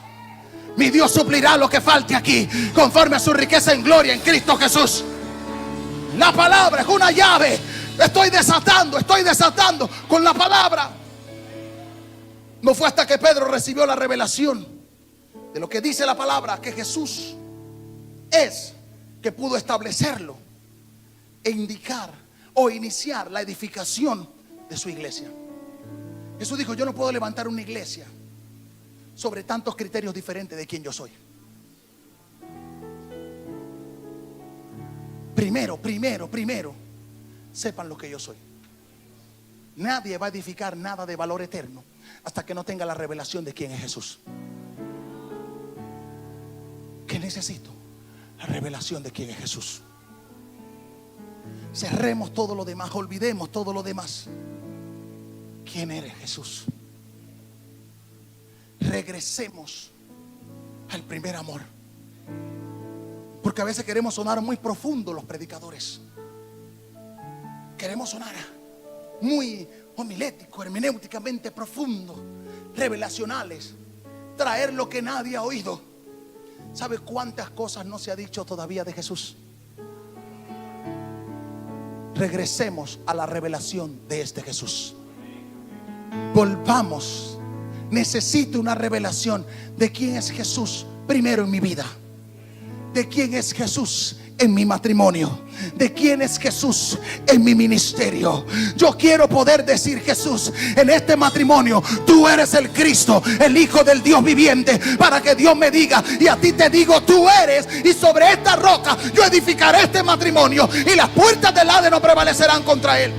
Mi Dios suplirá lo que falte aquí conforme a su riqueza en gloria en Cristo Jesús. La palabra es una llave. Estoy desatando con la palabra. No fue hasta que Pedro recibió la revelación de lo que dice la palabra, que Jesús es que pudo establecerlo e indicar o iniciar la edificación de su iglesia. Jesús dijo: yo no puedo levantar una iglesia sobre tantos criterios diferentes de quién yo soy. Primero, sepan lo que yo soy. Nadie va a edificar nada de valor eterno hasta que no tenga la revelación de quién es Jesús. ¿Qué necesito? La revelación de quién es Jesús. Cerremos todo lo demás, olvidemos todo lo demás. ¿Quién eres, Jesús? Regresemos al primer amor. Porque a veces queremos sonar muy profundo los predicadores. Queremos sonar muy homilético, hermenéuticamente profundo, revelacionales, traer lo que nadie ha oído. ¿Sabe cuántas cosas no se ha dicho todavía de Jesús? Regresemos a la revelación de este Jesús. Volvamos. Necesito una revelación de quién es Jesús primero en mi vida, de quién es Jesús en mi matrimonio, de quién es Jesús en mi ministerio. Yo quiero poder decir: Jesús, en este matrimonio tú eres el Cristo, el Hijo del Dios viviente, para que Dios me diga: y a ti te digo, tú eres, y sobre esta roca yo edificaré este matrimonio, y las puertas del Hades no prevalecerán contra él.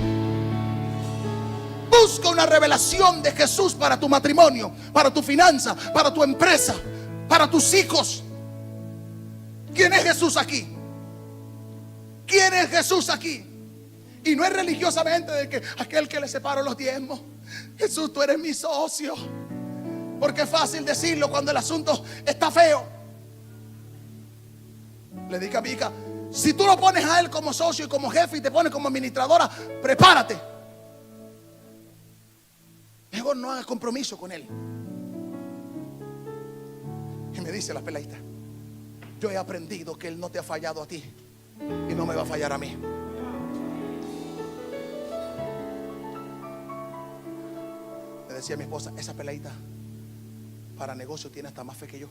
Busca una revelación de Jesús para tu matrimonio, para tu finanza, para tu empresa, para tus hijos. ¿Quién es Jesús aquí? ¿Quién es Jesús aquí? Y no es religiosamente de que aquel que le separo los diezmos. Jesús, tú eres mi socio. Porque es fácil decirlo cuando el asunto está feo. Le dije a mi hija: si tú lo pones a él como socio y como jefe y te pones como administradora, prepárate. Mejor no hagas compromiso con él. Y me dice la peladita: yo he aprendido que él no te ha fallado a ti y no me va a fallar a mí. Le decía a mi esposa: esa peladita para negocio tiene hasta más fe que yo.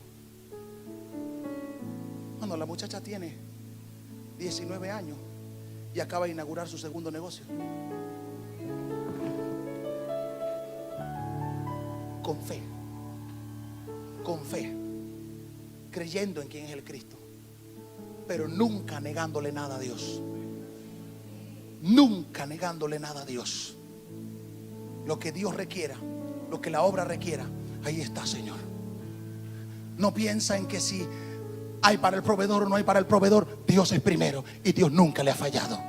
Cuando la muchacha tiene 19 años y acaba de inaugurar su segundo negocio. Con fe, creyendo en quién es el Cristo, pero nunca negándole nada a Dios. Nunca negándole nada a Dios. Lo que Dios requiera, lo que la obra requiera, ahí está, Señor. No piensa en que si hay para el proveedor o no hay para el proveedor. Dios es primero y Dios nunca le ha fallado.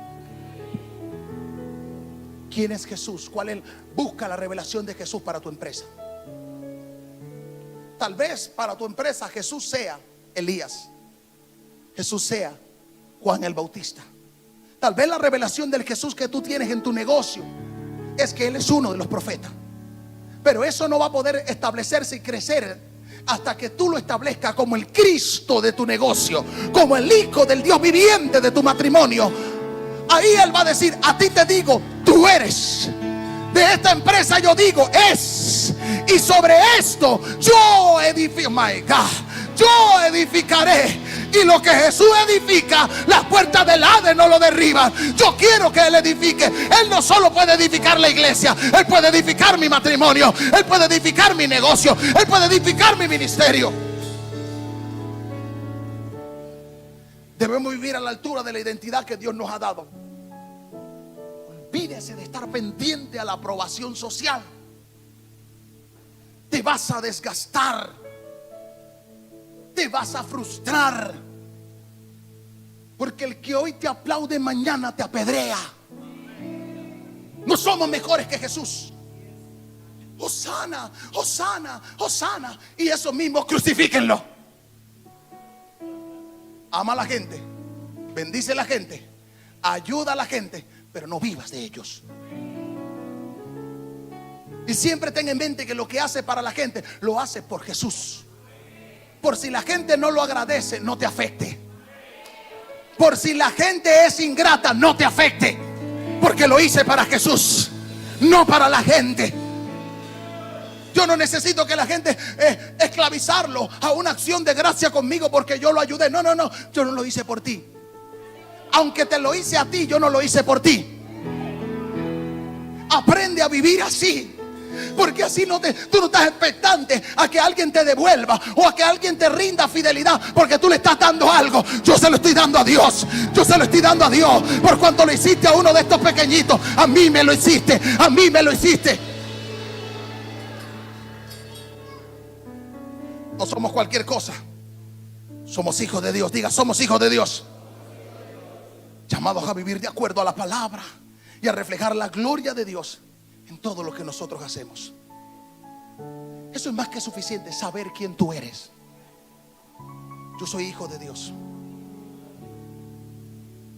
¿Quién es Jesús? ¿Cuál es? Busca la revelación de Jesús para tu empresa. Tal vez para tu empresa Jesús sea Elías, Jesús sea Juan el Bautista. Tal vez la revelación del Jesús que tú tienes en tu negocio es que Él es uno de los profetas. Pero eso no va a poder establecerse y crecer hasta que tú lo establezcas como el Cristo de tu negocio, como el Hijo del Dios viviente de tu matrimonio. Ahí Él va a decir: a ti te digo, tú eres. De esta empresa yo digo, es. Y sobre esto yo edifico. My God, yo edificaré. Y lo que Jesús edifica, las puertas del Hades no lo derriban. Yo quiero que Él edifique. Él no solo puede edificar la iglesia, Él puede edificar mi matrimonio, Él puede edificar mi negocio, Él puede edificar mi ministerio. Debemos vivir a la altura de la identidad que Dios nos ha dado. Olvídese de estar pendiente a la aprobación social. Te vas a desgastar, te vas a frustrar, porque el que hoy te aplaude mañana te apedrea. No somos mejores que Jesús. Hosana, Hosana, Hosana. Y eso mismo, crucifíquenlo. Ama a la gente, bendice a la gente, ayuda a la gente, pero no vivas de ellos. Y siempre ten en mente que lo que hace para la gente, lo hace por Jesús. Por si la gente no lo agradece, no te afecte. Por si la gente es ingrata, no te afecte. Porque lo hice para Jesús, no para la gente. Yo no necesito que la gente esclavizarlo a una acción de gracia conmigo porque yo lo ayudé. No, yo no lo hice por ti. aunque te lo hice a ti, yo no lo hice por ti. Aprende a vivir así. Porque así tú no estás expectante a que alguien te devuelva o a que alguien te rinda fidelidad, porque tú le estás dando algo. Yo se lo estoy dando a Dios. Yo se lo estoy dando a Dios. Por cuanto lo hiciste a uno de estos pequeñitos, a mí me lo hiciste. A mí me lo hiciste. No somos cualquier cosa. Somos hijos de Dios. Diga, somos hijos de Dios, llamados a vivir de acuerdo a la palabra y a reflejar la gloria de Dios en todo lo que nosotros hacemos. Eso es más que suficiente, saber quién tú eres. Yo soy hijo de Dios.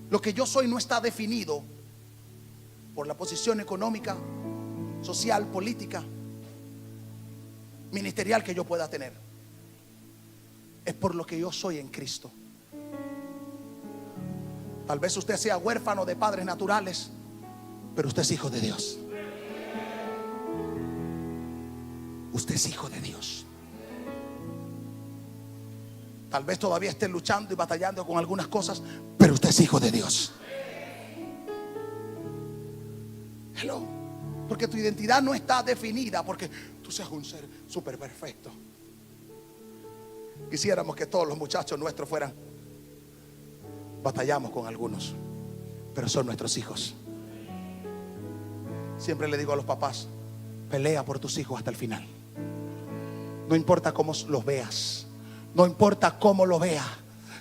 Lo que yo soy no está definido por la posición económica, social, política, ministerial que yo pueda tener. Es por lo que yo soy en Cristo. Tal vez usted sea huérfano de padres naturales, pero usted es hijo de Dios. Usted es hijo de Dios. Tal vez todavía esté luchando y batallando con algunas cosas, pero usted es hijo de Dios. Hello. Porque tu identidad no está definida porque tú seas un ser súper perfecto. Quisiéramos que todos los muchachos nuestros fueran. Batallamos con algunos, pero son nuestros hijos. Siempre le digo a los papás: pelea por tus hijos hasta el final. No importa cómo los veas, no importa cómo lo veas,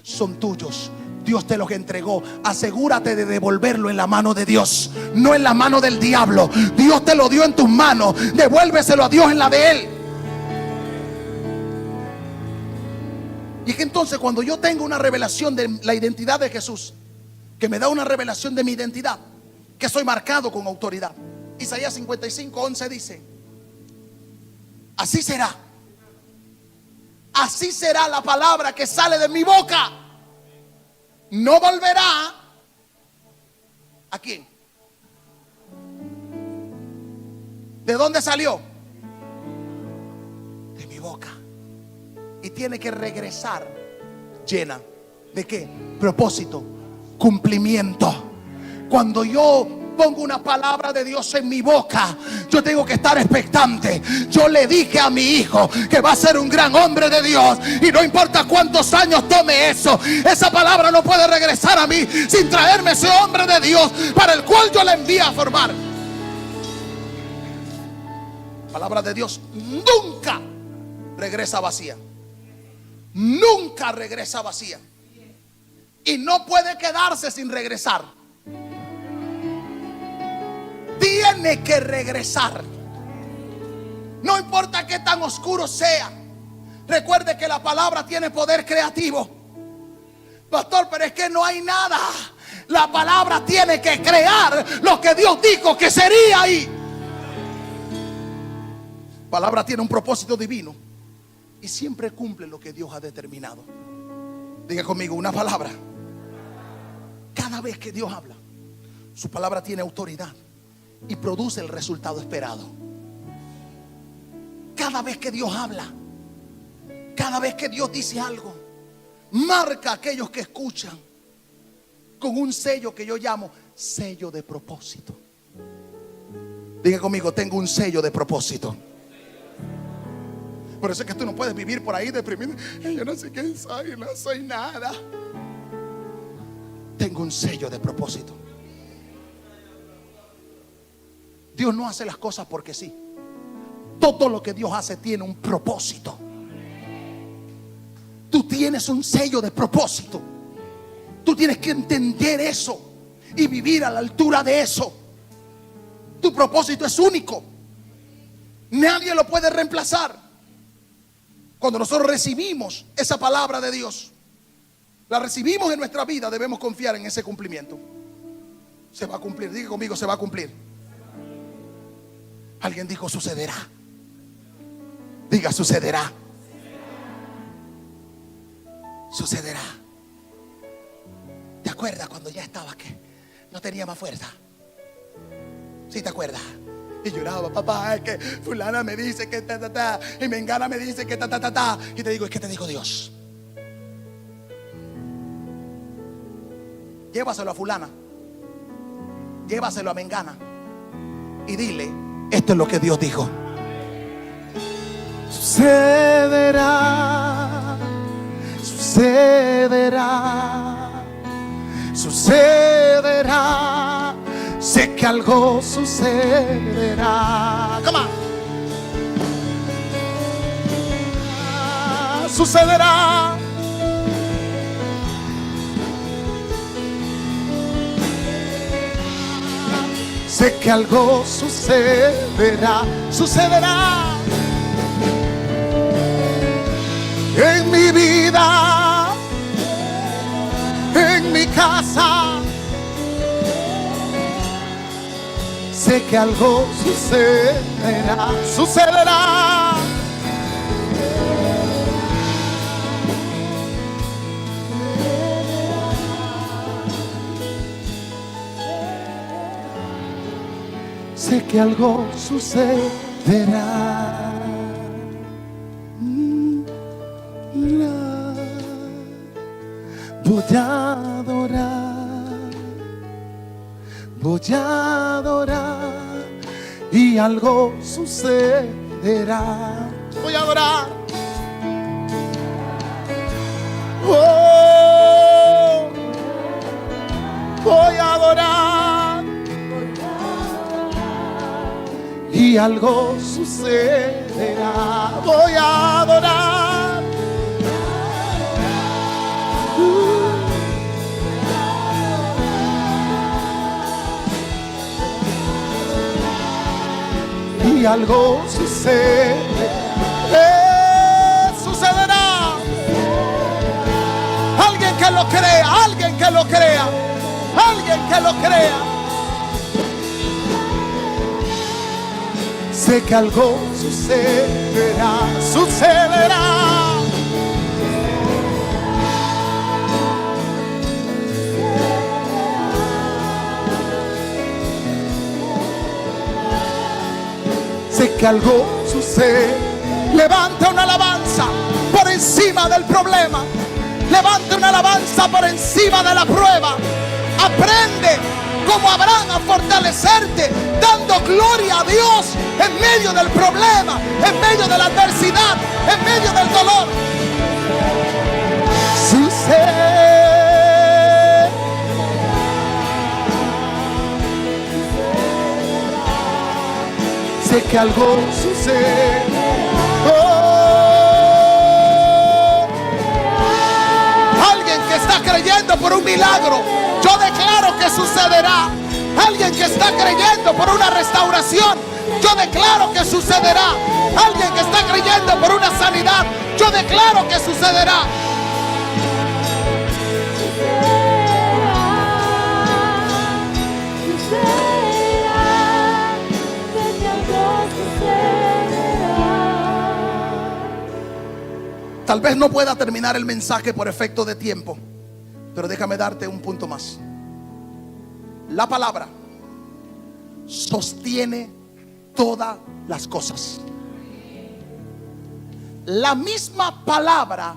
son tuyos. Dios te los entregó. Asegúrate de devolverlo en la mano de Dios, no en la mano del diablo. Dios te lo dio en tus manos, devuélveselo a Dios en la de Él. Y es que entonces, cuando yo tengo una revelación de la identidad de Jesús, que me da una revelación de mi identidad, que soy marcado con autoridad. Isaías 55:11 dice: así será la palabra que sale de mi boca. No volverá ¿a quién? ¿De dónde salió? De mi boca. Y tiene que regresar llena ¿de qué? Propósito, cumplimiento. Cuando yo pongo una palabra de Dios en mi boca, yo tengo que estar expectante. Yo le dije a mi hijo que va a ser un gran hombre de Dios, y no importa cuántos años tome eso, esa palabra no puede regresar a mí sin traerme ese hombre de Dios para el cual yo le envié a formar. La palabra de Dios nunca regresa vacía. Nunca regresa vacía. Y no puede quedarse sin regresar. Tiene que regresar. No importa qué tan oscuro sea. Recuerde que la palabra tiene poder creativo. Pastor, pero es que no hay nada. La palabra tiene que crear lo que Dios dijo que sería ahí. La palabra tiene un propósito divino y siempre cumple lo que Dios ha determinado. Diga conmigo, una palabra. Cada vez que Dios habla, su palabra tiene autoridad y produce el resultado esperado. Cada vez que Dios habla, cada vez que Dios dice algo, marca a aquellos que escuchan con un sello que yo llamo sello de propósito. Diga conmigo, tengo un sello de propósito. Por eso es que tú no puedes vivir por ahí deprimido. Yo no sé quién soy, no soy nada. Tengo un sello de propósito. Dios no hace las cosas porque sí. Todo lo que Dios hace tiene un propósito. Tú tienes un sello de propósito. Tú tienes que entender eso y vivir a la altura de eso. Tu propósito es único. Nadie lo puede reemplazar. Cuando nosotros recibimos esa palabra de Dios, la recibimos en nuestra vida, debemos confiar en ese cumplimiento. Se va a cumplir. Diga conmigo, se va a cumplir. Alguien dijo sucederá. Diga sucederá. Sucederá. ¿Te acuerdas cuando ya estaba que no tenía más fuerza? ¿Sí te acuerdas? Y lloraba, papá, es que fulana me dice que ta ta ta, y mengana me dice que ta ta ta ta. Y te digo, es que te dijo Dios. Llévaselo a fulana, llévaselo a mengana y dile: esto es lo que Dios dijo. Sucederá, sucederá, sucederá. Sé que algo sucederá. Come on. Sucederá. Sé que algo sucederá, sucederá en mi vida, en mi casa. Sé que algo sucederá, sucederá. Sé que algo sucederá. Voy a adorar, voy a adorar y algo sucederá. Voy a adorar. Oh, voy a adorar y algo sucederá. Voy a adorar. Y algo sucede, sucederá. Alguien que lo crea, alguien que lo crea, alguien que lo crea. Sé que algo sucederá, sucederá. Sé que algo sucede. Levanta una alabanza por encima del problema. Levanta una alabanza por encima de la prueba. Aprende como Abraham a fortalecerte, dando gloria a Dios en medio del problema, en medio de la adversidad, en medio del dolor. Sucede. Sé que algo sucede. Oh. Alguien que está creyendo por un milagro, yo declaro que sucederá. Alguien que está creyendo por una restauración, yo declaro que sucederá. Alguien que está creyendo por una sanidad, yo declaro que sucederá. Tal vez no pueda terminar el mensaje por efecto de tiempo, pero déjame darte un punto más. La palabra sostiene todas las cosas. La misma palabra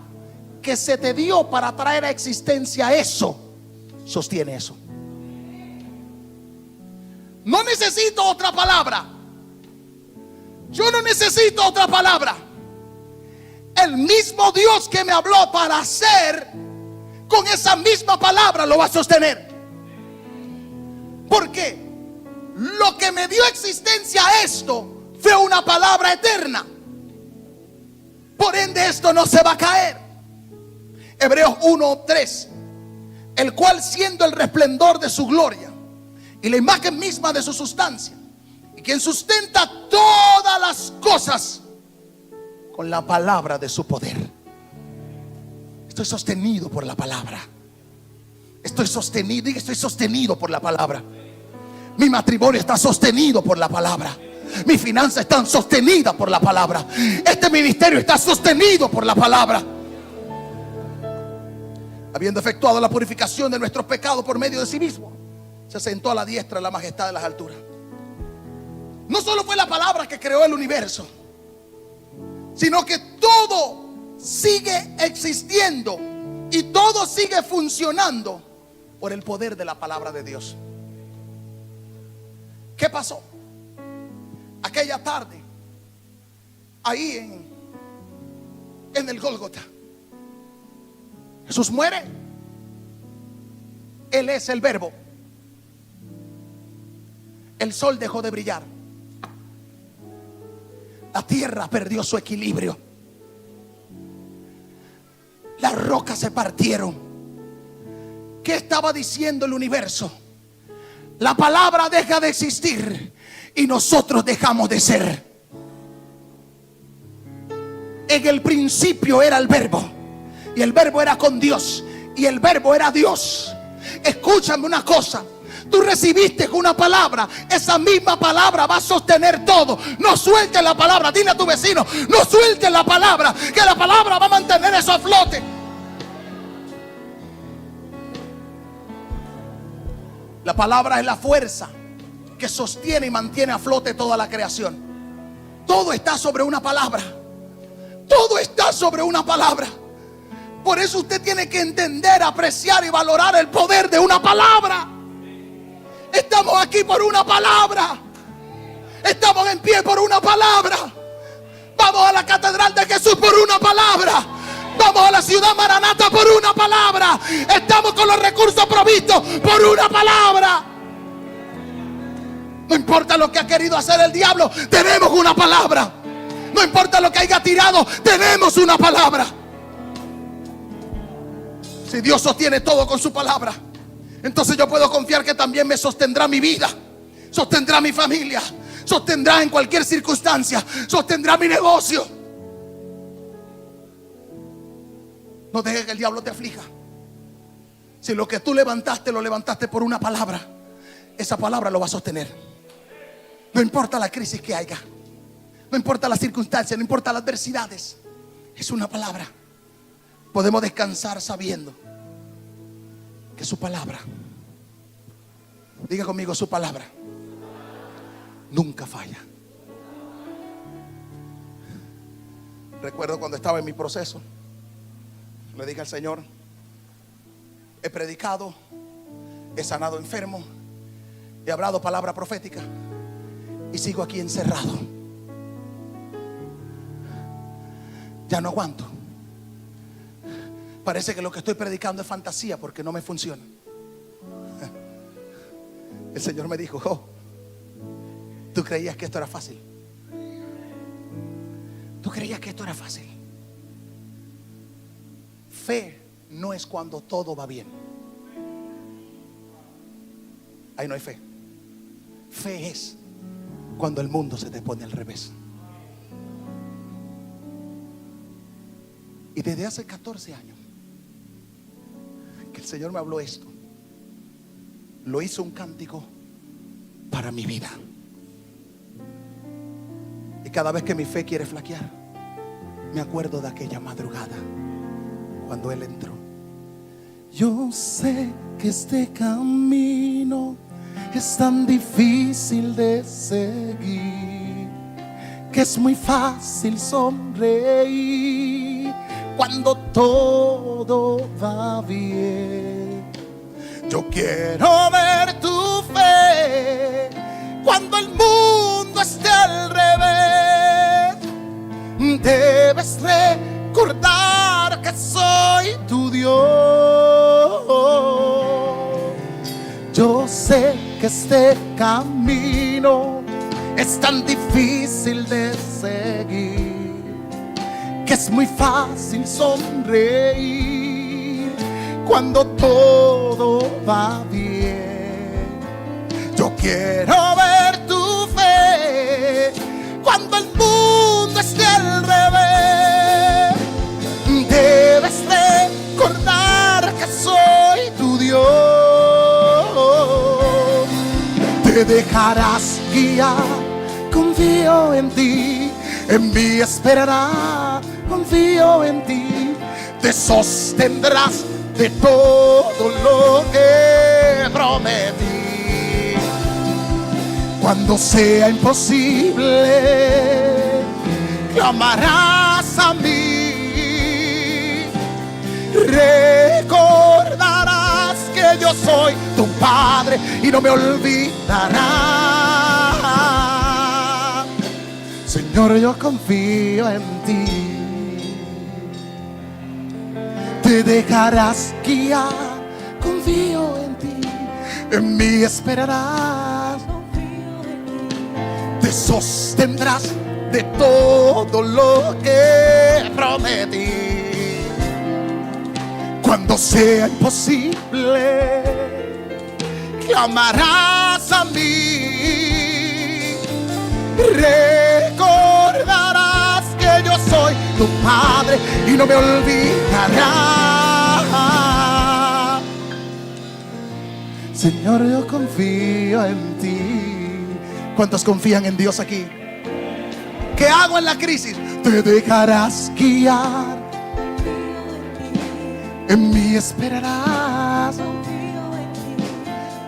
que se te dio para traer a existencia eso, sostiene eso. No necesito otra palabra. Yo no necesito otra palabra. El mismo Dios que me habló para hacer, con esa misma palabra lo va a sostener. Porque lo que me dio existencia a esto fue una palabra eterna. Por ende esto no se va a caer. Hebreos 1:3, el cual siendo el resplandor de su gloria y la imagen misma de su sustancia, y quien sustenta todas las cosas con la palabra de su poder. Estoy sostenido por la palabra. Estoy sostenido, diga, estoy sostenido por la palabra. Mi matrimonio está sostenido por la palabra. Mis finanzas están sostenidas por la palabra. Este ministerio está sostenido por la palabra. Habiendo efectuado la purificación de nuestros pecados por medio de sí mismo, se sentó a la diestra de la majestad de las alturas. No solo fue la palabra que creó el universo, sino que todo sigue existiendo y todo sigue funcionando por el poder de la palabra de Dios. ¿Qué pasó? Aquella tarde, ahí en el Gólgota, Jesús muere. Él es el Verbo. El sol dejó de brillar. La tierra perdió su equilibrio. Las rocas se partieron. ¿Qué estaba diciendo el universo? La palabra deja de existir y nosotros dejamos de ser. En el principio era el Verbo, y el Verbo era con Dios, y el Verbo era Dios. Escúchame una cosa: tú recibiste una palabra, esa misma palabra va a sostener todo. No sueltes la palabra. Dile a tu vecino: no sueltes la palabra, que la palabra va a mantener eso a flote. La palabra es la fuerza que sostiene y mantiene a flote toda la creación. Todo está sobre una palabra. Todo está sobre una palabra. Por eso usted tiene que entender, apreciar y valorar el poder de una palabra. Estamos aquí por una palabra. Estamos en pie por una palabra. Vamos a la catedral de Jesús por una palabra. Vamos a la ciudad Maranata por una palabra. Estamos con los recursos provistos por una palabra. No importa lo que ha querido hacer el diablo, tenemos una palabra. No importa lo que haya tirado, tenemos una palabra. Si Dios sostiene todo con su palabra, entonces yo puedo confiar que también me sostendrá mi vida, sostendrá mi familia, sostendrá en cualquier circunstancia, sostendrá mi negocio. No dejes que el diablo te aflija. Si lo que tú levantaste, lo levantaste por una palabra, esa palabra lo va a sostener. No importa la crisis que haya, no importa las circunstancias, no importa las adversidades, es una palabra. Podemos descansar sabiendo que su palabra, diga conmigo, su palabra nunca falla. Recuerdo cuando estaba en mi proceso, le dije al Señor: he predicado, he sanado enfermos, he hablado palabra profética y sigo aquí encerrado. Ya no aguanto. Parece que lo que estoy predicando es fantasía porque no me funciona. El Señor me dijo: oh, tú creías que esto era fácil. Tú creías que esto era fácil. Fe no es cuando todo va bien. Ahí no hay fe. Fe es cuando el mundo se te pone al revés. Y desde hace 14 años que el Señor me habló esto, lo hizo un cántico para mi vida. Y cada vez que mi fe quiere flaquear, me acuerdo de aquella madrugada cuando Él entró. Yo sé que este camino es tan difícil de seguir, que es muy fácil sonreír cuando todo va bien. Yo quiero ver tu fe cuando el mundo esté al revés. Debes recordar que soy tu Dios. Yo sé que este camino es tan difícil de seguir, que es muy fácil sonreír cuando todo va bien. Yo quiero ver tu fe cuando el mundo esté al revés. Debes recordar que soy tu Dios. Te dejarás guiar, confío en ti. En mí esperará, confío en ti. Te sostendrás de todo lo que prometí. Cuando sea imposible, clamarás a mí. Recordarás que yo yo soy tu Padre y no me olvidarás. Señor, yo confío en ti. Te dejarás guiar, confío en ti. En mí esperarás, te sostendrás de todo lo que prometí. Cuando sea imposible, clamarás a mí. Recordarás que yo soy tu Padre y no me olvidarás. Señor, yo confío en ti. ¿Cuántos confían en Dios aquí? ¿Qué hago en la crisis? Te dejarás guiar, en mí esperarás,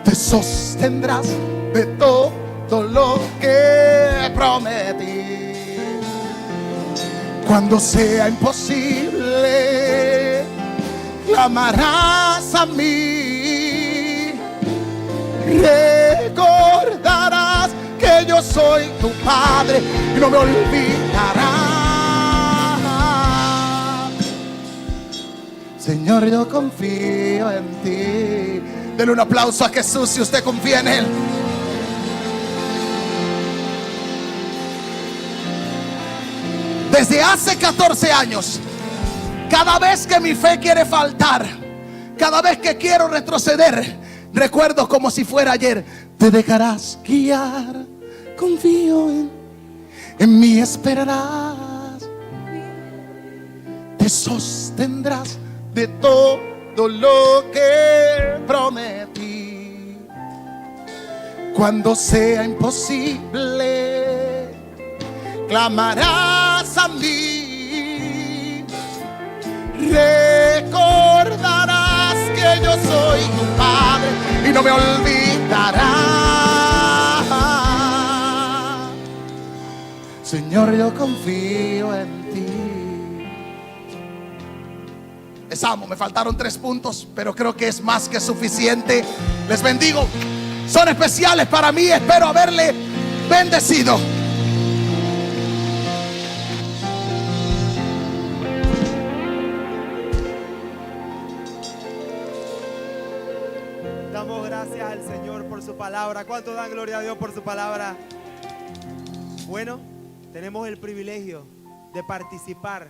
te sostendrás de todo lo que prometí. Cuando sea imposible, clamarás a mí. Recordarás que yo soy tu Padre y no me olvidarás. Señor, yo confío en ti. Denle un aplauso a Jesús si usted confía en Él. Desde hace 14 años, cada vez que mi fe quiere faltar, cada vez que quiero retroceder, recuerdo como si fuera ayer. Te dejarás guiar, confío en mí esperarás, te sostendrás de todo lo que prometí. Cuando sea imposible, clamarás a mí. Recordarás que yo soy tu Padre y no me olvidarás. Señor, yo confío en ti. Les amo, me faltaron 3 puntos, pero creo que es más que suficiente. Les bendigo, son especiales para mí, espero haberle bendecido. Damos gracias al Señor por su palabra. ¿Cuánto dan gloria a Dios por su palabra? Bueno, tenemos el privilegio de participar